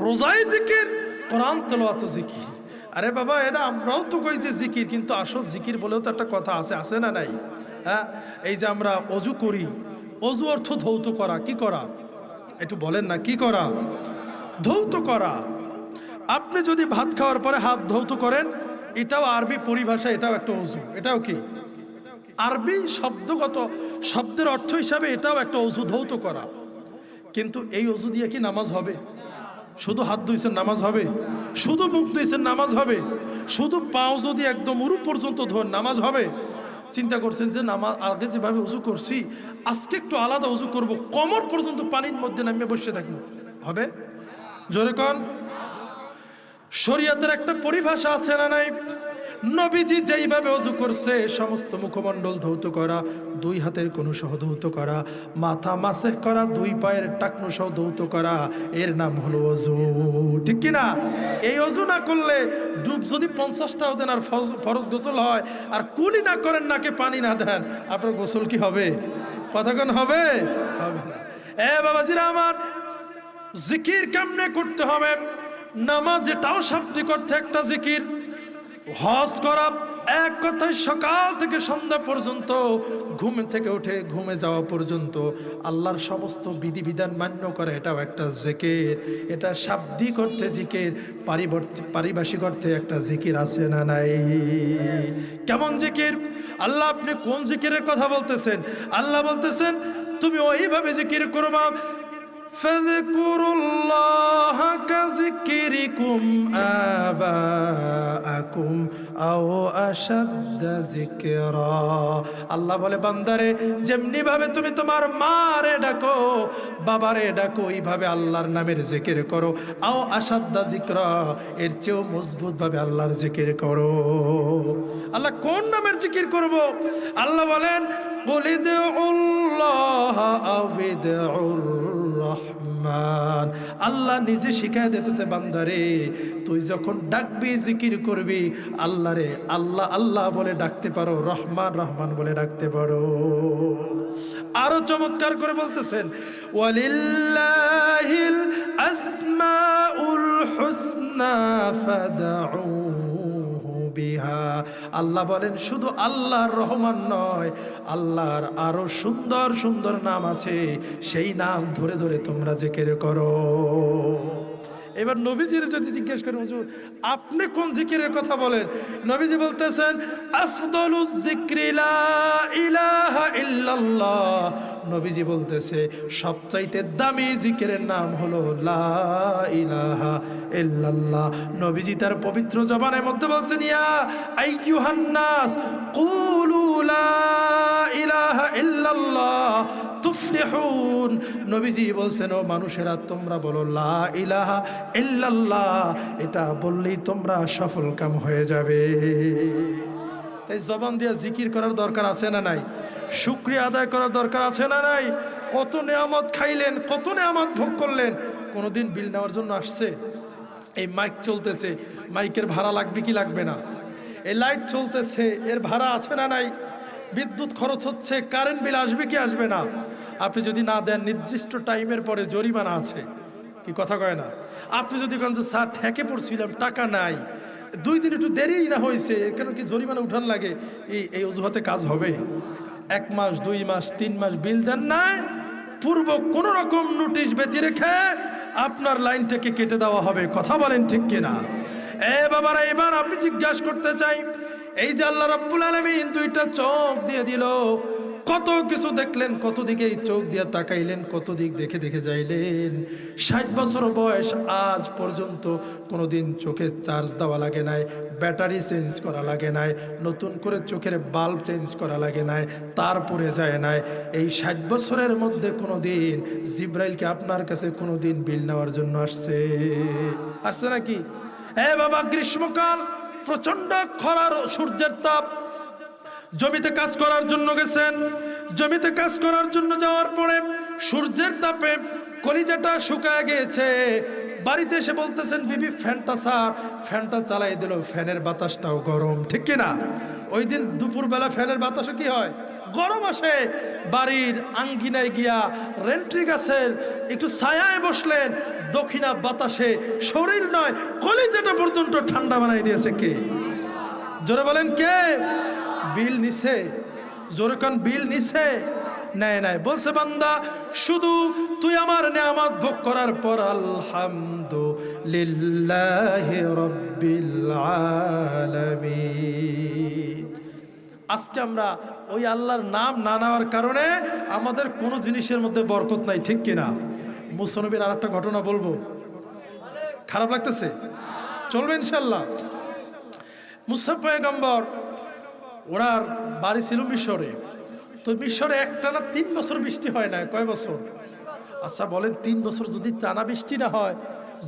রোজাই জিকির, কোরআন তেলাওয়াত জিকির। আরে বাবা, এটা আমরাও তো কই যে জিকির, কিন্তু আসল জিকির বলেও তো একটা কথা আছে, আছে না নাই? হ্যাঁ, এই যে আমরা অজু করি, অজু অর্থ ধৌত করা। কি করা? একটু বলেন না, কি করা? ধৌত করা। আপনি যদি ভাত খাওয়ার পরে হাত ধৌত করেন, এটাও আরবি পরিভাষা, এটাও একটা অজু। এটাও কি? আরবি শব্দগত শব্দের অর্থ হিসাবে এটাও একটা অজু, ধৌত করা। কিন্তু এই অজু দিয়ে কি নামাজ হবে? শুধু হাত ধুইছেন নামাজ হবে? শুধু মুখ ধুইছেন নামাজ হবে? শুধু পাও যদি একদম উরু পর্যন্ত ধোন নামাজ হবে? চিন্তা করছেন যে নামাজ আগে যেভাবে উজু করছি, আজকে একটু আলাদা উজু করব, কোমর পর্যন্ত পানির মধ্যে নামিয়ে বসে থাকবো, হবে? জোরে কোন? শরীয়তের একটা পরিভাষা আছে না নাই? নবীজি যেইভাবে ওযু করছে, সমস্ত মুখমণ্ডল ধৌত করা, দুই হাতের কোন সহ ধৌত করা, মাথা মাসেহ করা, দুই পায়ের টাকনু সহ ধৌত করা, এর নাম হলো ওযু। ঠিক কি না? এই ওযু না করলে, ডুব যদি 50টাও দেন আর ফরজ গোসল হয়, আর কুলি না করেন, নাকে পানি না দেন, আপনার গোসল কি হবে? কথা কোন হবে? হবে না। এ বাবাজিরা আমার, জিকির কেমনে করতে হবে? নামাজ এটাও শাব্দিক অর্থে একটা জিকির। হজ করা, এক কথায় সকাল থেকে সন্ধ্যা পর্যন্ত, ঘুম থেকে উঠে ঘুমে যাওয়া পর্যন্ত আল্লাহর সমস্ত বিধিবিধান মান্য করা, এটাও একটা জিকির। এটা শাব্দিক অর্থে জিকির, পারিভাষিক অর্থে একটা জিকির আছে না নাই? কেমন জিকির? আল্লাহ, আপনি কোন জিকিরের কথা বলতেছেন? আল্লাহ বলতেছেন, তুমি ওইভাবে জিকির করবা, ফাযকুরুল্লাহ কাযিকরিকুম আবাআকুম আও আশাদ্দা যিকরা। আল্লাহ বলে, বান্দারে, যেমনি ভাবে তুমি তোমার মারে ডাকো, বাবারে ডাকো, ওইভাবে আল্লাহর নামের জিকির করো। আও আশাদ্দা যিকরা, এর চেয়েও মজবুত ভাবে আল্লাহর জিকির করো। আল্লাহ কোন নামের জিকির করব? আল্লাহ বলেন, কুলিদউল্লাহ আও বিদউর রহমান। আল্লাহ নিজে শিখায় দিতেছে, বান্দারে, তুই যখন ডাকবি, জিকির করবি, আল্লাহরে আল্লাহ আল্লাহ বলে ডাকতে পারো, রহমান রহমান বলে ডাকতে পারো। আরো চমৎকার করে বলতেছেন, ওয়ালিল্লাহিল আসমাউল হুসনা ফাদউহু বিহা। আল্লাহ বলেন, শুধু আল্লাহর রহমান নয়, আল্লাহর আরো সুন্দর সুন্দর নাম আছে, সেই নাম ধরে ধরে তোমরা জিকির করো। এবার নবীজির যদি জিজ্ঞেস করেন, হুজুর আপনি কোন জিকিরের কথা বলেন? নবীজি বলতেছেন, আফদালুজ যিকরি লা ইলাহা ইল্লাল্লাহ। নবীজি বলতেছে, সবচাইতে দামি জিকিরের নাম হলো লা ইলাহা ইল্লাল্লাহ। নবীজি তার পবিত্র জবানের মধ্যে বলছেন, ইয়া আইয়ুহান নাস কুলু লা ইলাহা ইল্লাল্লাহ তুফলিহুন। নবীজি বলছেন, ও মানুষেরা, তোমরা বলো লা ইলাহা ইল্লাল্লাহ, এটা বললেই তোমরা সফল কাম হয়ে যাবে। তাই জবান দিয়ে জিকির করার দরকার আছে না নাই? শুকরিয়া আদায় করার দরকার আছে না নাই? কত নেয়ামত খাইলেন, কত নেয়ামত ভোগ করলেন, কোনোদিন বিল নেওয়ার জন্য আসছে? এই মাইক চলতেছে, মাইকের ভাড়া লাগবে কি লাগবে না? এই লাইট চলতেছে, এর ভাড়া আছে না নাই? বিদ্যুৎ খরচ হচ্ছে, কারেন্ট বিল আসবে কি আসবে না? আপনি যদি না দেন, নির্দিষ্ট টাইমের পরে জরিমানা আছে। কি কথা কয় না? আপনি যদি কোন স্যার ঠেকে পড়ছিলাম, টাকা নাই, 2 দিন একটু দেরি না হয়েছে, কেন কি জরিমানা উঠান লাগে, এই অজুহাতে কাজ হবে? 1 মাস 2 মাস 3 মাস বিল দেন নাই, পূর্ব কোন রকম নোটিশ ব্যতি রেখে আপনার লাইনটাকে কেটে দেওয়া হবে। কথা বলেন ঠিক কিনা? বাবারা, এবার আমি জিজ্ঞাসা করতে চাই, এই যে আল্লাহ রাব্বুল আলামিন 2টা চোখ দিয়ে দিল, কত কিছু দেখলেন, কত দিকে এই চোখ দিয়ে তাকাইলেন, কত দিক দেখে দেখে যাইলেন। 60 বছর বয়স, আজ পর্যন্ত কোনোদিন চোখে চার্জ দেওয়া লাগে নাই, ব্যাটারি চেঞ্জ করা লাগে নাই, নতুন করে চোখের বাল্ব চেঞ্জ করা লাগে নাই, তারপরে যায় নাই। এই 60 বছরের মধ্যে কোনোদিন জিব্রাইলকে আপনার কাছে কোনোদিন বিল নেওয়ার জন্য আসছে নাকি? বাবা, গ্রীষ্মকাল, প্রচন্ড খরার, সূর্যের তাপ, জমিতে কাজ করার জন্য গেছেন, জমিতে কাজ করার জন্য যাওয়ার পরে সূর্যের তাপে কলিজাটা শুকায় গিয়েছে, বাড়িতে এসে বলতেছেন, বিবি ফ্যানটা স্যার, ফ্যানটা চালাই দিল, ফ্যানের বাতাসটাও গরম, ঠিক কিনা? ওই দিন দুপুরবেলা ফ্যানের বাতাসে কি হয়, গরম আসে। বাড়ির আঙ্গিনায় গিয়া রেন্ট্রি গাছের একটু ছায়ায় বসলেন, দক্ষিণা বাতাসে শরীর নয় কলিজাটা পর্যন্ত ঠান্ডা বানাই দিয়েছে কে? জোরে বলেন কে? বিল নিছে? জোরে কান, বিল নিছে? নাই নাই, বলছে বান্দা, শুধু তুই আমার নিয়ামত ভোগ করার পর আলহামদুলিল্লাহি রাব্বিল আলামিন। আজকে আমরা ওই আল্লাহর নাম না নেওয়ার কারণে আমাদের কোনো জিনিসের মধ্যে বরকত নাই, ঠিক কিনা? মুসা নবীর আরেকটা ঘটনা বলবো, খারাপ লাগতেছে? চলবে ইনশাল্লাহ। মুসা পয়গম্বর, ওনার বাড়ি ছিল মিশরে। তো মিশরে একটানা 3 বছর বৃষ্টি হয় না। কয় বছর? আচ্ছা বলেন, 3 বছর যদি টানা বৃষ্টি না হয়,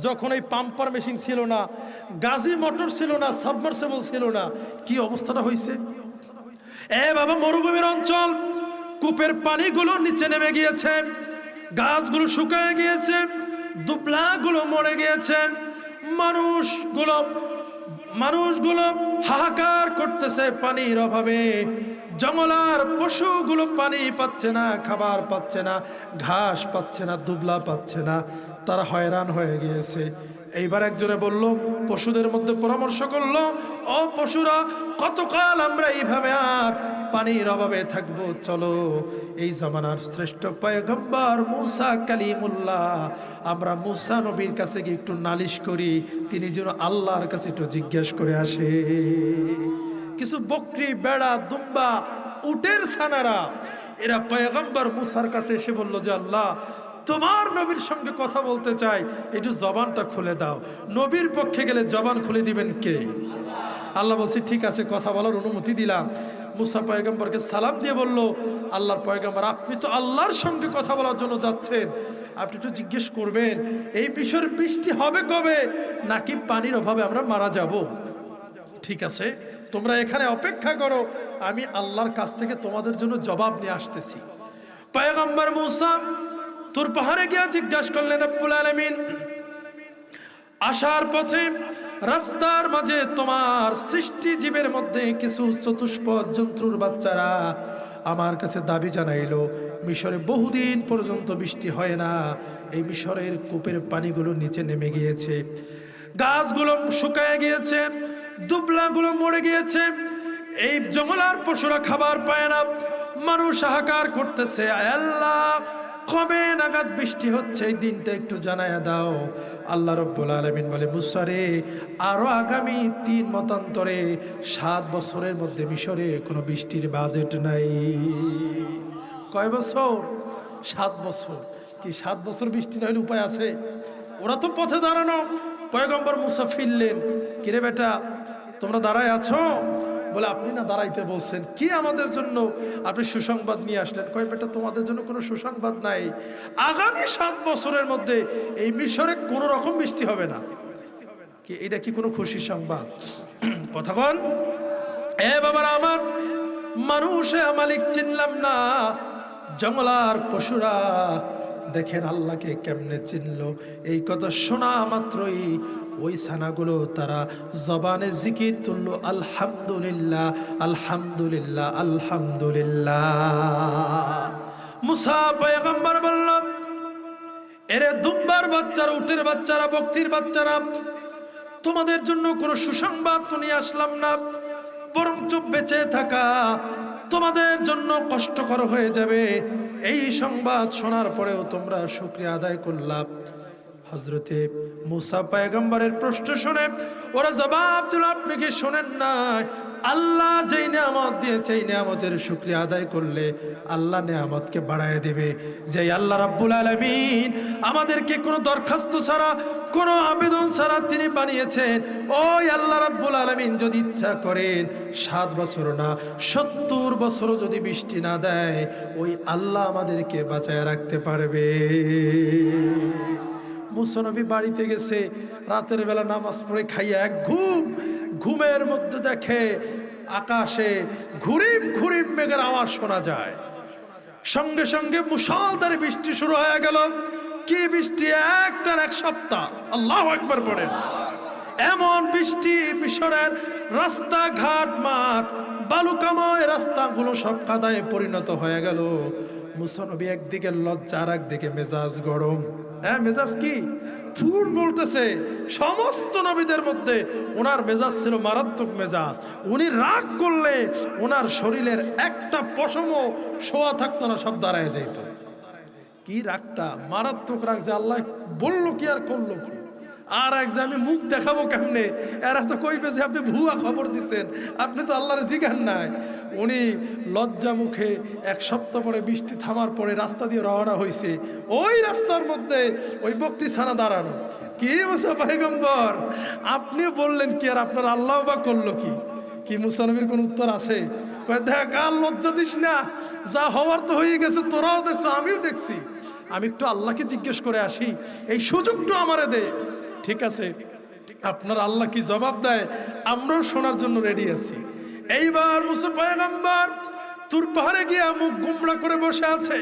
যখন এই পাম্পার মেশিন ছিল না, গাজি মোটর ছিল না, সাবমার্সিবল ছিল না, কি অবস্থাটা হয়েছে? বাবা, মরুভূমির অঞ্চল, কূপের পানিগুলো নিচে নেমে গিয়েছে, গাছগুলো শুকায় গিয়েছে, দুবলাগুলো মরে গিয়েছে, মানুষগুলো হাহাকার করতেছে পানির অভাবে। জঙ্গলার পশুগুলো পানি পাচ্ছে না, খাবার পাচ্ছে না, ঘাস পাচ্ছে না, দুবলা পাচ্ছে না, তারা হয়রান হয়ে গিয়েছে। এইবার একজনে বলল, পশুদের মধ্যে পরামর্শ করলো, ও পশুরা, কতকাল আমরা এইভাবে আর পানির অভাবে থাকবো? চলো, এই জামানার শ্রেষ্ঠ পয়গম্বর মুসা কালিমুল্লাহ, আমরা মুসা নবীর কাছে গিয়ে একটু নালিশ করি, তিনি যেন আল্লাহর কাছে একটু জিজ্ঞেস করে আসে। কিছু বকরি, বেড়া, দুম্বা, উটের ছানারা, এরা পয়গম্বর মুসার কাছে এসে বলল যে, আল্লাহ, তোমার নবীর সঙ্গে কথা বলতে চাই, একটু জবানটা খুলে দাও। নবীর পক্ষে গেলে জবান খুলে দিবেন কে? আল্লাহ বলছে, ঠিক আছে, কথা বলার অনুমতি দিলাম। মুসা পয়গম্বরকে সালাম দিয়ে বলল, আল্লাহর পয়গম্বর, আপনি তো আল্লাহর সঙ্গে কথা বলার জন্য যাচ্ছেন, আপনি একটু জিজ্ঞেস করবেন, এই মিশরে বৃষ্টি হবে কবে, নাকি পানির অভাবে আমরা মারা যাব? ঠিক আছে, তোমরা এখানে অপেক্ষা করো, আমি আল্লাহর কাছ থেকে তোমাদের জন্য জবাব নিয়ে আসতেছি। পয়গম্বর মুসা তুর পাহাড়ে গিয়া জিজ্ঞাসা করলেন, রব্বুল আলামিন, আসার পথে রাস্তার মাঝে তোমার সৃষ্টি জীবের মধ্যে কিছু চতুষ্পদ জন্তুর বাচ্চারা আমার কাছে দাবি জানাইলো, মিশরে বহুদিন পর্যন্ত বৃষ্টি হয় না, এই মিশরের কূপের পানিগুলো নিচে নেমে গিয়েছে, গাছগুলো শুকায় গিয়েছে, দুবলাগুলো মরে গিয়েছে, এই জঙ্গলার পশুরা খাবার পায় না, মানুষ হাহাকার করতেছে, আল্লাহ, কবে নাগাদ বৃষ্টি হচ্ছে এই দিনটা একটু জানায়া দাও। আল্লাহ রাব্বুল আলামিন বলে, মুসা রে, আরো আগামী 3 মতান্তরে 7 বছরের মধ্যে মিশরে কোনো বৃষ্টির বাজেট নাই। কয় বছর? 7 বছর। কি 7 বছর বৃষ্টি না হলে উপায় আছে? ওরা তো পথে দাঁড়ানো। পয়গম্বর মুসা ফিরলেন, কিরে বেটা, তোমরা দাঁড়ায় আছো? বলে, আপনি না দাঁড়াইতে বলছেন, কি আমাদের জন্য আপনি সুসংবাদ নিয়ে আসলেন? কয়, বেটা, তোমাদের জন্য কোনো সুসংবাদ নাই, আগামী 7 বছরের মধ্যে এই মিশরে কোনো রকম বৃষ্টি হবে না। কি এটা কি কোনো খুশির সংবাদ? কথা কন। বাবারা আমার, মানুষে মালিক চিনলাম না, জঙ্গলার পশুরা দেখেন আল্লাহকে কেমনে চিনলো। এই কথা শোনা মাত্রই ওই ছানাগুলো তারা জবানে জিকির তুললো, আলহামদুলিল্লাহ, আলহামদুলিল্লাহ, আলহামদুলিল্লাহ। মুসা পয়গম্বর বলল, এরে দুম্বার বাচ্চারা, উটের বাচ্চারা, বকরির বাচ্চারা, তোমাদের জন্য কোনো সুসংবাদ তো নিয়ে আসলাম না, বরঞ্চ বেঁচে থাকা তোমাদের জন্য কষ্টকর হয়ে যাবে। এই সংবাদ শোনার পরেও তোমরা শুকরিয়া আদায় করলাম। হযরতে মুসা পয়গম্বরের প্রশ্ন শুনে ওরা জবাব দিল, আপনি কি শোনেন না আল্লাহ যেই নিয়ামত দিয়েছে এই নিয়ামতের শুকরিয়া আদায় করলে আল্লাহ নিয়ামতকে বাড়ায় দেবে। যেই আল্লাহ রাব্বুল আলামিন আমাদেরকে কোনো দরখাস্ত ছাড়া কোনো আবেদন ছাড়া তিনি বানিয়েছেন, ওই আল্লাহ রাব্বুল আলামিন যদি ইচ্ছা করেন 7 বছর না 70 বছরও যদি বৃষ্টি না দেয়, ওই আল্লাহ আমাদেরকে বাঁচায় রাখতে পারবে। মুসা নবী বাড়িতে গেছে, রাতের বেলা নামাজ পড়ে খাইয়া এক ঘুমের মধ্যে দেখে আকাশে ঘুরিম ঘুরিম মেঘের আওয়াজ শোনা যায়। সঙ্গে সঙ্গে মুষলধারে বৃষ্টি শুরু হয়ে গেল। কি বৃষ্টি! একটার এক সপ্তাহ। আল্লাহু আকবার পড়েন। এমন বৃষ্টি মিশরের রাস্তাঘাট মাঠ বালুকাময় রাস্তাগুলো সব কাদায় পরিণত হয়ে গেল। মুসা নবী একদিকে লজ্জা আর একদিকে মেজাজ গরম। হ্যাঁ, মেজাজ কি ফুট বলতেছে। সমস্ত নবীদের মধ্যে ওনার মেজাজ ছিল মারাত্মক মেজাজ। উনি রাগ করলে ওনার শরীরের একটা পশমও শোয়া থাকতো না, সব দাঁড়ায় যেত। কি রাগটা! মারাত্মক রাগ যে আল্লাহ বললো কি আর করলো কি। আর এক যে আমি মুখ দেখাবো কেমনে, এরা তো কইবে যে আপনি ভুয়া খবর দিচ্ছেন, আপনি তো আল্লাহর জিজ্ঞান নাই। উনি লজ্জা মুখে 1 সপ্তাহ পরে বৃষ্টি থামার পরে রাস্তা দিয়ে রওনা হয়েছে। ওই রাস্তার মধ্যে ওই বকরি ছানা দাঁড়ানো। কি মুসা পয়গম্বর, আপনি বললেন কি আর আপনার আল্লাহ বা করলো কি? কি মুসা নবীর কোন উত্তর আছে? দেখ আর লজ্জা দিস না, যা হওয়ার তো হয়ে গেছে, তোরাও দেখছো আমিও দেখছি, আমি একটু আল্লাহকে জিজ্ঞেস করে আসি, এই সুযোগটা আমারে দে। ঠিক আছে, আপনার আল্লাহ কি জবাব দেয় আমরাও শোনার জন্য রেডি আছি। এইবার মুসা পয়গম্বর তুর পাহাড়ে গিয়া মুখ গুমড়া করে বসে আছে,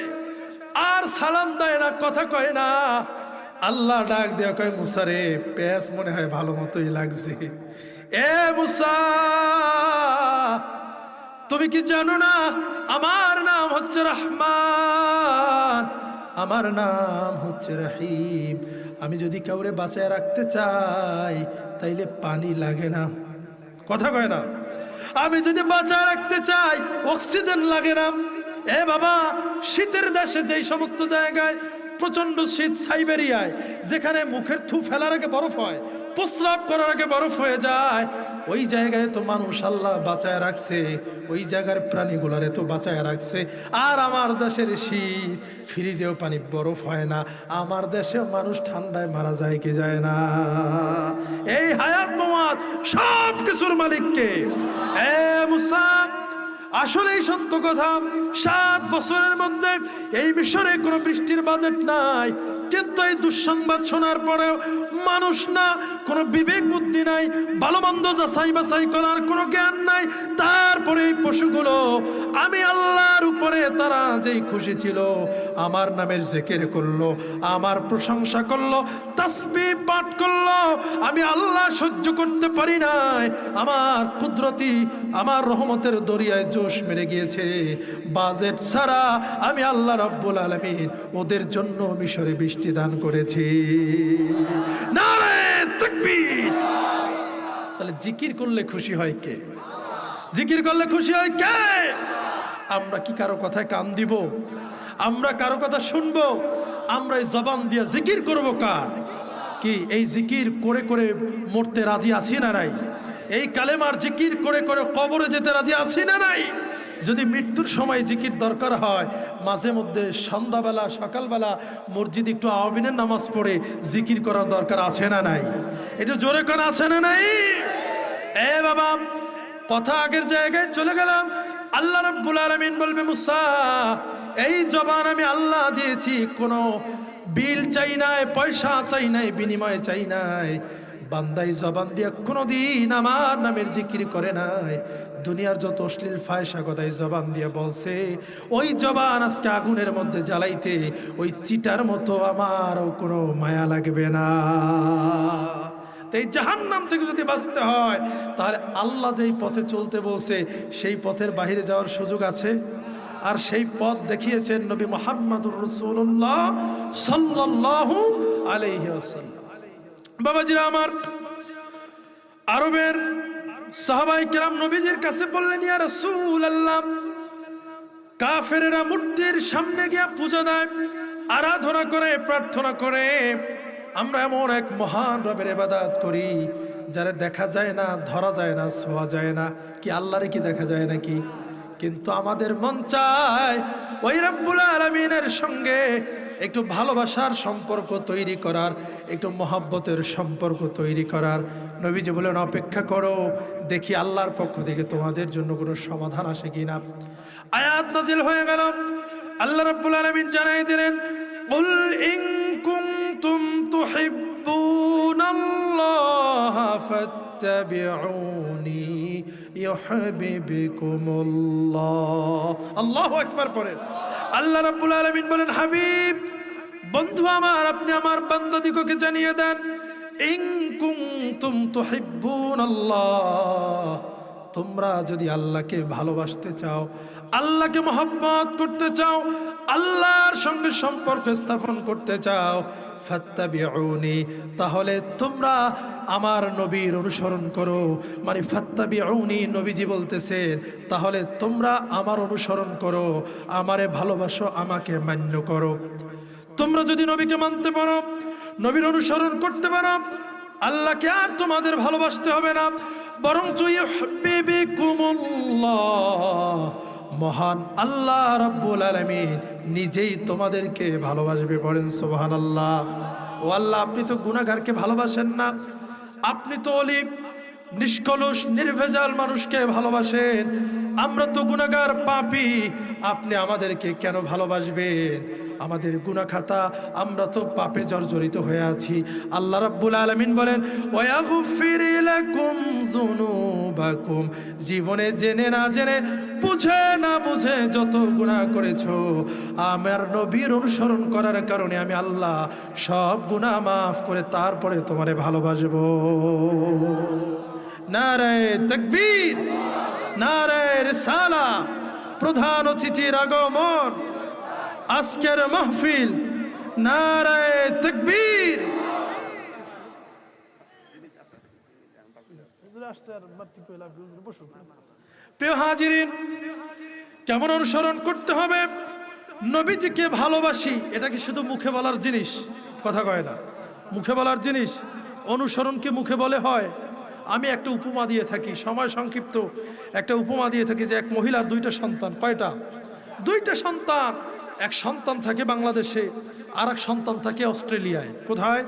আর সালাম দেয় না, কথা কয় না। আল্লাহ ডাক দেয়া কয়, মুসা রে, পেঁয়াজ মনে হয় ভালো মতোই লাগছে। এ মুসা, তুমি কি জানো না আমার নাম হচ্ছে রহমান, আমার নাম হচ্ছে রহিম। আমি যদি কাউরে বাঁচায় রাখতে চাই তাইলে পানি লাগে না, কথা কয় না। আমি যদি বাঁচায় রাখতে চাই অক্সিজেন লাগে না। এ বাবা, শীতের দেশে যেই সমস্ত জায়গায় প্রচন্ড শীত, সাইবেরিয়ায় যেখানে মুখের থু ফেলার আগে বরফ হয়, প্রস্রাব করার আগে বরফ হয়ে যায়, ওই জায়গায় তো মানুষ আল্লাহ বাঁচায় রাখছে, ওই জায়গার প্রাণীগুলারে তো বাঁচায় রাখছে। আর আমার দেশের শীত, ফ্রিজেও পানি বরফ হয় না, আমার দেশে মানুষ ঠান্ডায় মারা যায় কি যায় না? এই হায়াত মাওয়াত সব কিছুর মালিককে। এ মুসা, আসলেই সত্য কথা, 7 বছরের মধ্যে এই মিশরে কোনো বৃষ্টির বাজেট নাই, কিন্তু এই দুঃসংবাদ শোনার পরেও মানুষ না, কোনো বিবেক বুদ্ধি নাই, ভালো মন্দ যাচাই বাছাই করার কোনো জ্ঞান নাই। তারপরে এই পশুগুলো আমি আল্লাহর উপরে তারা যেই খুশি ছিল, আমার নামের জিকির করলো, আমার প্রশংসা করলো, তাসবিহ পাঠ করলো। আমি আল্লাহ সহ্য করতে পারি নাই, আমার কুদরতি, আমার রহমতের দরিয়ায় জোশ মেরে গিয়েছে। বাজেট ছাড়া আমি আল্লাহ রাব্বুল আলামিন ওদের জন্য মিশরে বৃষ্টি দান করেছি। নারে তাকবীর! তাহলে জিকির করলে খুশি হয় কে? জিকির করলে খুশি হয় কে? আমরা কি কারো কথায় কান দিব? আমরা কারো কথা শুনবো? আমরা এই জবান দিয়ে জিকির করব কার? কি এই জিকির করে করে মরতে রাজি আছি না নাই? এই কালেমার জিকির করে করে কবরে যেতে রাজি আছি না নাই? যদি মৃত্যুর সময় জিকির দরকার হয়, মাঝে মধ্যে সন্ধ্যাবেলা সকালবেলা মসজিদে একটু আওয়াবিনের নামাজ পড়ে জিকির করার দরকার আছে না নাই? এটা জোরে করে আছে না নাই? এ বাবা, কথা আগের জায়গায় চলে গেলাম। আল্লাহ রাব্বুল আলামিন বলবে, মুসা, এই জবান আমি আল্লাহ দিয়েছি, কোনো বিল চাই নাই, পয়সা চাই নাই, বিনিময় চাই নাই। বান্দাই জবান দিয়ে কোনোদিন আমার নামের জিকির করে নাই, দুনিয়ার যত অশ্লীল ফায়সা কথাই জবান দিয়ে বলছে, ওই জবান আজকে আগুনের মধ্যে জ্বালাইতে ওই চিটার মতো আমারও কোনো মায়া লাগবে না। এই জাহান্নাম থেকে যদি বাঁচতে হয়, তাহলে আল্লাহ যেই পথে চলতে বলছে সেই পথের বাহিরে যাওয়ার সুযোগ আছে? আর সেই পথ দেখিয়েছেন নবী মুহাম্মদুর রাসূলুল্লাহ সাল্লাল্লাহু আলাইহি ওয়াসাল্লাম। বাবাজিরা আমার, আরবের সাহাবায়ে কেরাম নবীজির কাছে বললেন, ইয়া রাসূলুল্লাহ, কাফেরেরা মূর্তির সামনে গিয়ে পূজা দেয়, আরাধনা করে, প্রার্থনা করে। আমরা এমন এক মহান রবের ইবাদত করি যারা দেখা যায় না, ধরা যায় না, ছোঁয়া যায় না। কি আল্লাহরে কি দেখা যায় নাকি? কিন্তু আমাদের মন চায় ওই রব্বুল আলামিনের সঙ্গে একটু ভালোবাসার সম্পর্ক তৈরি করার, একটু মহব্বতের সম্পর্ক তৈরি করার। নবীজি বলেন, অপেক্ষা করো, দেখি আল্লাহর পক্ষ থেকে তোমাদের জন্য কোনো সমাধান আসে কিনা। আয়াত নাজিল হয়ে গেল। আল্লাহ রাব্বুল আলামিন জানাই দিলেন, কুল ইন কুনতুম তুহিব্বুনাল্লাহ ফাত্তাবিউনি ইউহিব্বুকুমুল্লাহ। আল্লাহু আকবার পড়েন। আল্লাহ রাব্বুল আলামিন বলেন, হাবিব, বন্ধু আমার, আপনি আমার বান্দাদিগকে জানিয়ে দেন, ইন কুনতুম তুহিব্বুনাল্লাহ, তোমরা যদি আল্লাহকে ভালোবাসতে চাও, আল্লাহকে মহব্বত করতে চাও, আল্লাহর সঙ্গে সম্পর্ক স্থাপন করতে চাও, ফাত্তাবিউনি, তাহলে তোমরা আমার নবীর অনুসরণ করো। মানে ফাত্তাবিউনি, নবীজি বলতেছেন, তাহলে তোমরা আমার অনুসরণ করো, আমারে ভালোবাসো, আমাকে মান্য করো। তোমরা যদি নবীকে মানতে পারো, নবীর অনুসরণ করতে পারো, আল্লাহকে আর তোমাদের ভালোবাসতে হবে না, বরং ইউহিব্বুকুমুল্লাহ, মহান আল্লাহ রাব্বুল আলামিন নিজেই তোমাদেরকে ভালোবাসবে। পড়েন সুবহানাল্লাহ। ও আল্লাহ, আপনি তো গুনাহগারকে ভালোবাসেন না, আপনি তো ওলি নিষ্কলুষ নির্ভেজাল মানুষকে ভালোবাসেন, আমরা তো গুনাহগার পাপী, আপনি আমাদেরকে কেন ভালোবাসবেন? আমাদের গুনাহ খাতা, আমরা তো পাপে জর্জরিত হয়ে আছি। আল্লাহ রাব্বুল আলামিন বলেন, ওয়াগফির লাকুম যুনুবাকুম, জীবনে জেনে না জেনে, বুঝে না বুঝে যত গুনাহ করেছো, আমার নবীর অনুসরণ করার কারণে আমি আল্লাহ সব গুনাহ মাফ করে তারপরে তোমারে ভালোবাসবো। নারায়ে তাকবীর, নারায়ে রিসালাত। প্রধান অতিথির আগমন, আজকের মাহফিল, নারায়ে তাকবীর। প্রিয় হাজিরিন, কেমন অনুসরণ করতে হবে? নবীজিকে ভালোবাসি, এটা কি শুধু মুখে বলার জিনিস? কথা কয় না, মুখে বলার জিনিস। অনুসরণ কি মুখে বলে হয়? আমি একটা উপমা দিয়ে থাকি, সময় সংক্ষিপ্ত, একটা উপমা দিয়ে থাকি যে এক মহিলার দুইটা সন্তান। কয়টা? দুইটা সন্তান। এক সন্তান থাকে বাংলাদেশে, আর এক সন্তান থাকে অস্ট্রেলিয়ায়। কোথায়?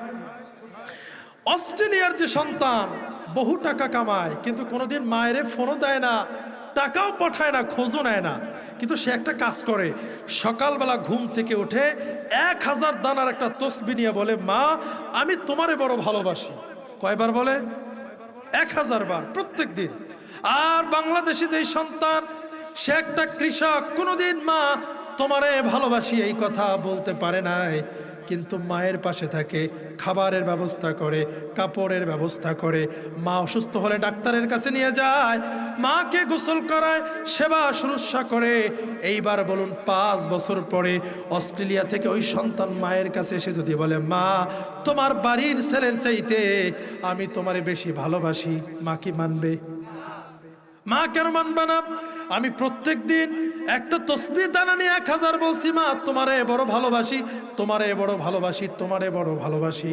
অস্ট্রেলিয়ার যে সন্তান বহু টাকা কামায়, কিন্তু কোনোদিন মায়েরে ফোনও দেয় না, টাকাও পাঠায় না, খোঁজও নেয় না। কিন্তু সে একটা কাজ করে, সকালবেলা ঘুম থেকে উঠে 1000 দানার একটা তসবিহ নিয়ে বলে, মা, আমি তোমারে বড় ভালোবাসি। কয়বার বলে? 1000 বার প্রত্যেক দিন। আর বাংলাদেশে যেই সন্তান, সে একটা কৃষক, কোনোদিন মা তোমারে ভালোবাসি এই কথা বলতে পারে নাই, কিন্তু মায়ের পাশে থাকে, খাবারের ব্যবস্থা করে, কাপড়ের ব্যবস্থা করে, মা অসুস্থ হলে ডাক্তারের কাছে নিয়ে যায়, মাকে গোসল করায়, সেবা শুশ্রূষা করে। এইবার বলুন, 5 বছর পরে অস্ট্রেলিয়া থেকে ওই সন্তান মায়ের কাছে এসে যদি বলে, মা, তোমার বাড়ির ছেলের চাইতে আমি তোমারে বেশি ভালোবাসি, মা কি মানবে? মা কেন মানবে না? আমি প্রত্যেক দিন একটা তসবিহ দানা নিয়ে 1000 বলছি, মা তোমারে বড় ভালোবাসি, তোমারে বড় ভালোবাসি, তোমারে বড় ভালোবাসি।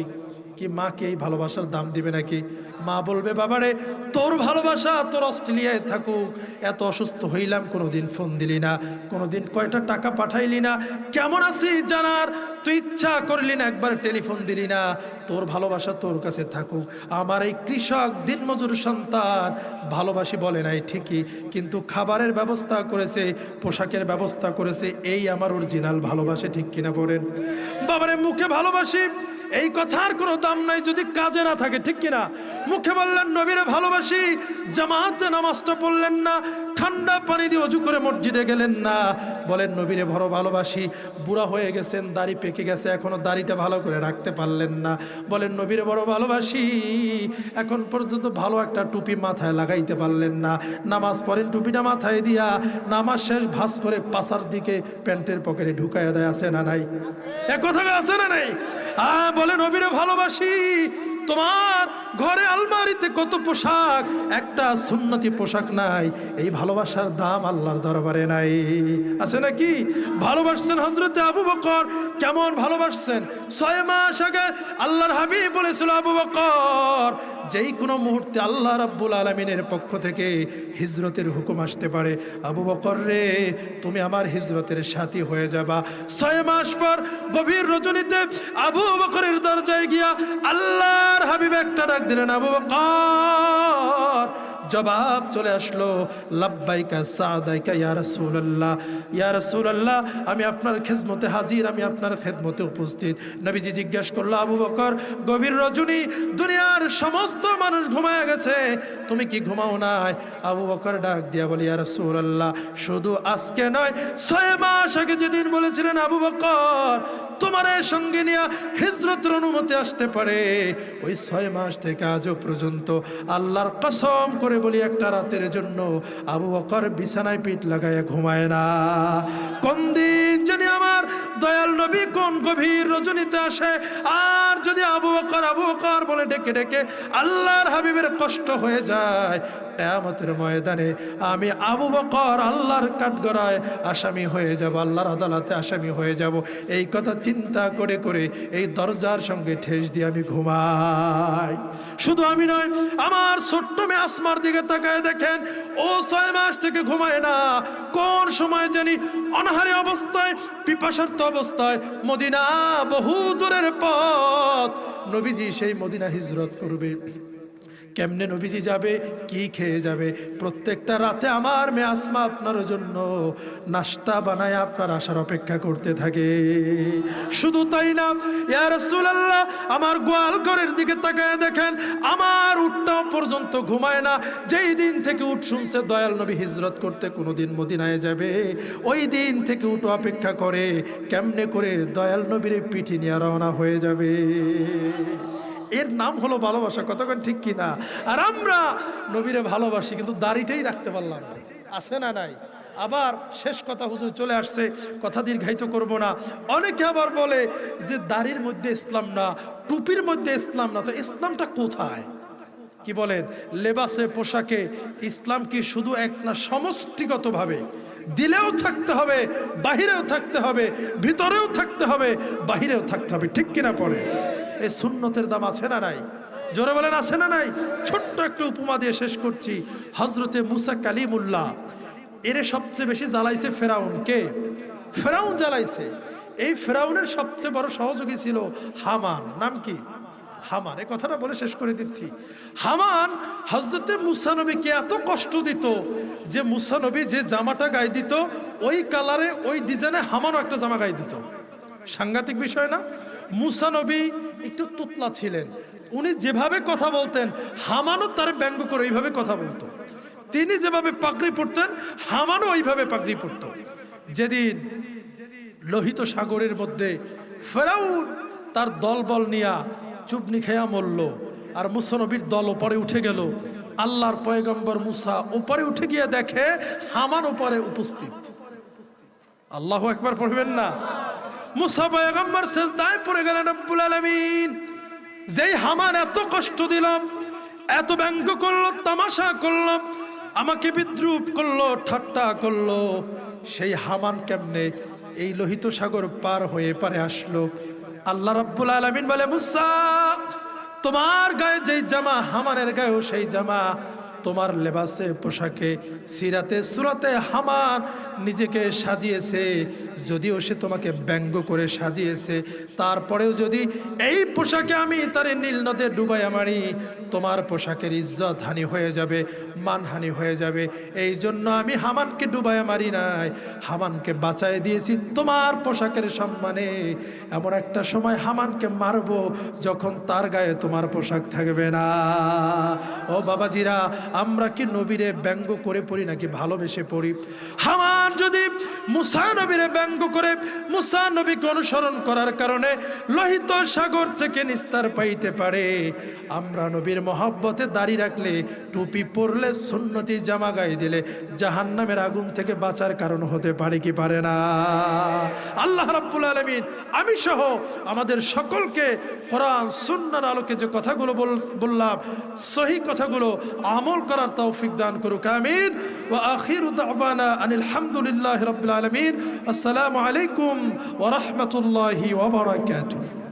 কি মা কি এই ভালোবাসার দাম দিবে নাকি? মা বলবে, বাবারে, তোর ভালোবাসা তোর অস্ট্রেলিয়ায় থাকুক, এত অসুস্থ হইলাম, কোনোদিন ফোন দিলি না, কোনোদিন কয়টা টাকা পাঠাইলি না, কেমন আছিস জানার তুই ইচ্ছা করলি না, একবার টেলিফোন দিলি না, তোর ভালোবাসা তোর কাছে থাকুক। আমার এই কৃষক দিনমজুর সন্তান ভালোবাসি বলে নাই ঠিকই, কিন্তু খাবারের ব্যবস্থা করেছে, পোশাকের ব্যবস্থা করেছে, এই আমার অরিজিনাল ভালোবাসে। ঠিক কিনা বলেন? বাবারে, মুখে ভালোবাসি এই কথার কোনো দাম নাই যদি কাজে না থাকে। ঠিক কিনা? মুখে বললেন নবীরে ভালোবাসি, জামাতে নামাজটা পড়লেন না, ঠান্ডা পানি দিয়ে অজু করে মসজিদে গেলেন না, বলেন নবীরে বড় ভালোবাসি, বুড়া হয়ে গেছেন, দাড়ি পেকে গেছে, এখনো দাড়িটা ভালো করে রাখতে পারলেন না, বলেন নবীরে বড় ভালোবাসি, এখন পর্যন্ত ভালো একটা টুপি মাথায় লাগাইতে পারলেন না, নামাজ পড়েন টুপিটা মাথায় দিয়া, নামাজ শেষ ভাঁজ করে পাছার দিকে প্যান্টের পকেটে ঢুকাইয়া দেয়। আছে না নাই? এ কথা আছে না নাই? বলে নবীরে ভালোবাসি, তোমার ঘরে আলমারিতে কত পোশাক, একটা সুন্নতি পোশাক নাই। এই ভালোবাসার দাম আল্লাহর দরবারে নাই। আছে নাকি? ভালোবাসছেন হযরতে আবু বকর, কেমন ভালোবাসছেন? 6 মাস আগে আল্লাহর হাবিব বলেছিল, আবু বকর যেই কোনো মুহূর্তে আল্লাহ রাব্বুল আলামিনের পক্ষ থেকে হিজরতের হুকুম আসতে পারে, আবু বকর রে তুমি আমার হিজরতের সাথী হয়ে যাবা। 6 মাস পর গভীর রজনীতে আবু বকরের দরজায় গিয়া আল্লাহর হাবিব একটা ডাক দিলেন, আবু বকর। জবাব চলে আসলো, লাব্বাইকা সাদাইকা ইয়া রাসূলুল্লাহ, ইয়া রাসূলুল্লাহ আমি আপনার খেদমতে হাজির, আমি আপনার খেদমতে উপস্থিত। নবীজি জিজ্ঞাসা করলো, আবু বকর গভীর রজনী, দুনিয়ার সমস্ত মানুষ ঘুমায় গেছে, তুমি কি ঘুমাও নাই? আবু বকর ডাক দিয়া বলি, ইয়া রাসূলুল্লাহ শুধু আজকে নয়, 6 মাস আগে যেদিন বলেছিলেন আবু বকর তোমার সঙ্গে নিয়ে হিজরতের অনুমতি আসতে পারে, ওই 6 মাস থেকে আজও পর্যন্ত আল্লাহর কসম করে বলি একটা রাতের জন্য আবু বকর বিছানায় পিঠ লাগায় ঘুমায় না। কোন দিন জানি আমার দয়াল নবী কোন গভীর রজনীতে আসে, আর যদি আবু বকর বলে ডেকে ডেকে আল্লাহর হাবিবের কষ্ট হয়ে যায়, কিয়ামতের ময়দানে আমি আবু বকর আল্লাহর কাঠগড়ায় আসামি হয়ে যাব, আল্লাহর আদালতে আসামি হয়ে যাব। এই কথা চিন্তা করে করে এই দরজার সঙ্গে ঠেস দিয়ে আমি ঘুমাই। শুধু আমি নয়, আমার ছোট্ট মেয়ে আসমার দিকে তাকায় দেখেন, ও 6 মাস থেকে ঘুমায় না। কোন সময় জানি অনাহারে অবস্থায়, পিপাসার্ত অবস্থায়, মদিনা বহু দূরের পথ, নবীজি সেই মদিনা হিজরত করবে, কেমনে নবীজি যাবে, কি খেয়ে যাবে? প্রত্যেকটা রাতে আমার মেয়ে আসমা আপনার জন্য নাস্তা বানায় আপনার আসার অপেক্ষা করতে থাকে। শুধু তাই না, ইয়া রাসূলুল্লাহ আমার গোয়াল ঘরের দিকে তাকায় দেখেন, আমার উটটাও পর্যন্ত ঘুমায় না। যেই দিন থেকে উট শুনছে দয়াল নবী হিজরত করতে কোনোদিন মদিনায় যাবে, ওই দিন থেকে উট অপেক্ষা করে কেমনে করে দয়াল নবীর পিঠে নিয়ে রওনা হয়ে যাবে। এর নাম হলো ভালোবাসা। কতক্ষণ ঠিক কিনা? আর আমরা নবীরে ভালোবাসি কিন্তু দাড়িটাই রাখতে পারলাম না। আছে না নাই? আবার শেষ কথা হুজুর চলে আসছে, কথা দীর্ঘায়িত করব না। অনেকে আবার বলে যে দাড়ির মধ্যে ইসলাম না, টুপির মধ্যে ইসলাম না। তো ইসলামটা কোথায়? কি বলেন? লেবাসে, পোশাকে ইসলাম কি শুধু এক না সমষ্টিগতভাবে? দিলেও থাকতে হবে, বাহিরেও থাকতে হবে, ভিতরেও থাকতে হবে, বাহিরেও থাকতে হবে। ঠিক কিনা? পড়ে এই সুন্নতের দাম আছে না নাই? জোরে বলেন আছে না নাই? ছোট্ট একটা উপমা দিয়ে শেষ করছি। হজরতে মুসা কালিমুল্লাহ এর সবচেয়ে বেশি জ্বালাইছে ফেরাউন। কে? ফেরাউন জ্বালাইছে। এই ফেরাউনের সবচেয়ে বড় সহযোগী ছিল হামান। নাম কি? হামান। এই কথাটা বলে শেষ করে দিচ্ছি। হামান হজরতে মুসা নবীকে এত কষ্ট দিত যে মুসা নবী যে জামাটা গায়ে দিত ওই কালারে, ওই ডিজাইনে হামানও একটা জামা গায়ে দিত। সাংঘাতিক বিষয় না? মুসা নবী একটু তুতলা ছিলেন, উনি যেভাবে কথা বলতেন হামানও তার ব্যঙ্গ করে ওইভাবে কথা বলতো। তিনি যেভাবে পাগড়ি পরতেন হামানও ওইভাবে পাগড়ি পরত। যেদিন লোহিত সাগরের মধ্যে ফেরাউন তার দলবল নিয়া চুবনি খেয়া মরল, আর মুসা নবীর দল ওপরে উঠে গেল, আল্লাহর পয়গম্বর মুসা ওপরে উঠে গিয়ে দেখে হামান ওপরে উপস্থিত। আল্লাহু আকবার পড়বেন না? মুসা পয়গম্বর সিজদায় পড়ে গেলেন। রব্বুল আলামিন যেই হামান এত কষ্ট দিল, এত ব্যঙ্গ করলো, তামাশা করলো, আমাকে বিদ্রুপ করলো, ঠাট্টা করলো, সেই হামান কেমনে এই লোহিত সাগর পার হয়ে পারে আসলো? আল্লাহ রাব্বুল আলামিন বলে, মুসা তোমার গায়ে যেই জামা হামানের গায়েও সেই জামা, তোমার লেবাসে, পোশাকে, সিরাতে, সুরাতে হামান নিজেকে সাজিয়েছে। যদিও সে তোমাকে ব্যঙ্গ করে সাজিয়েছে, তারপরেও যদি এই পোশাকে আমি তারে নীল নদে ডুবাইয়া মারি, তোমার পোশাকের ইজ্জত হানি হয়ে যাবে, মানহানি হয়ে যাবে। এই জন্য আমি হামানকে ডুবাইয়া মারি নাই, হামানকে বাঁচাই দিয়েছি তোমার পোশাকের সম্মানে। এমন একটা সময় হামানকে মারবো যখন তার গায়ে তোমার পোশাক থাকবে না। ও বাবাজিরা, আমরা কি নবীরে ব্যঙ্গ করে পড়ি নাকি ভালোবেসে পড়ি? হামান যদি মুসা নবীরে ব্যঙ্গ করে মুসা নবীকে অনুসরণ করার কারণে লোহিত সাগর থেকে নিস্তার পাইতে পারে, আমরা নবীর মহব্বতে দাড়ি রাখলে, টুপি পরলে, সুন্নতি জামা গায়ে দিলে জাহান্নামের আগুন থেকে বাঁচার কারণ হতে পারে কি পারে না? আল্লাহ রাব্বুল আলামিন আমি সহ আমাদের সকলকে কোরআন সুন্নাহর আলোকে যে কথাগুলো বললাম সহি কথাগুলো আমল করার তৌফিক দান করুক, আমিন। ওয়া আখিরু দাওয়ানা আনিল হামদুলিল্লাহি রাব্বিল আলামিন। আসসালামু আলাইকুম ওয়া রাহমাতুল্লাহি ওয়া বারাকাতুহু।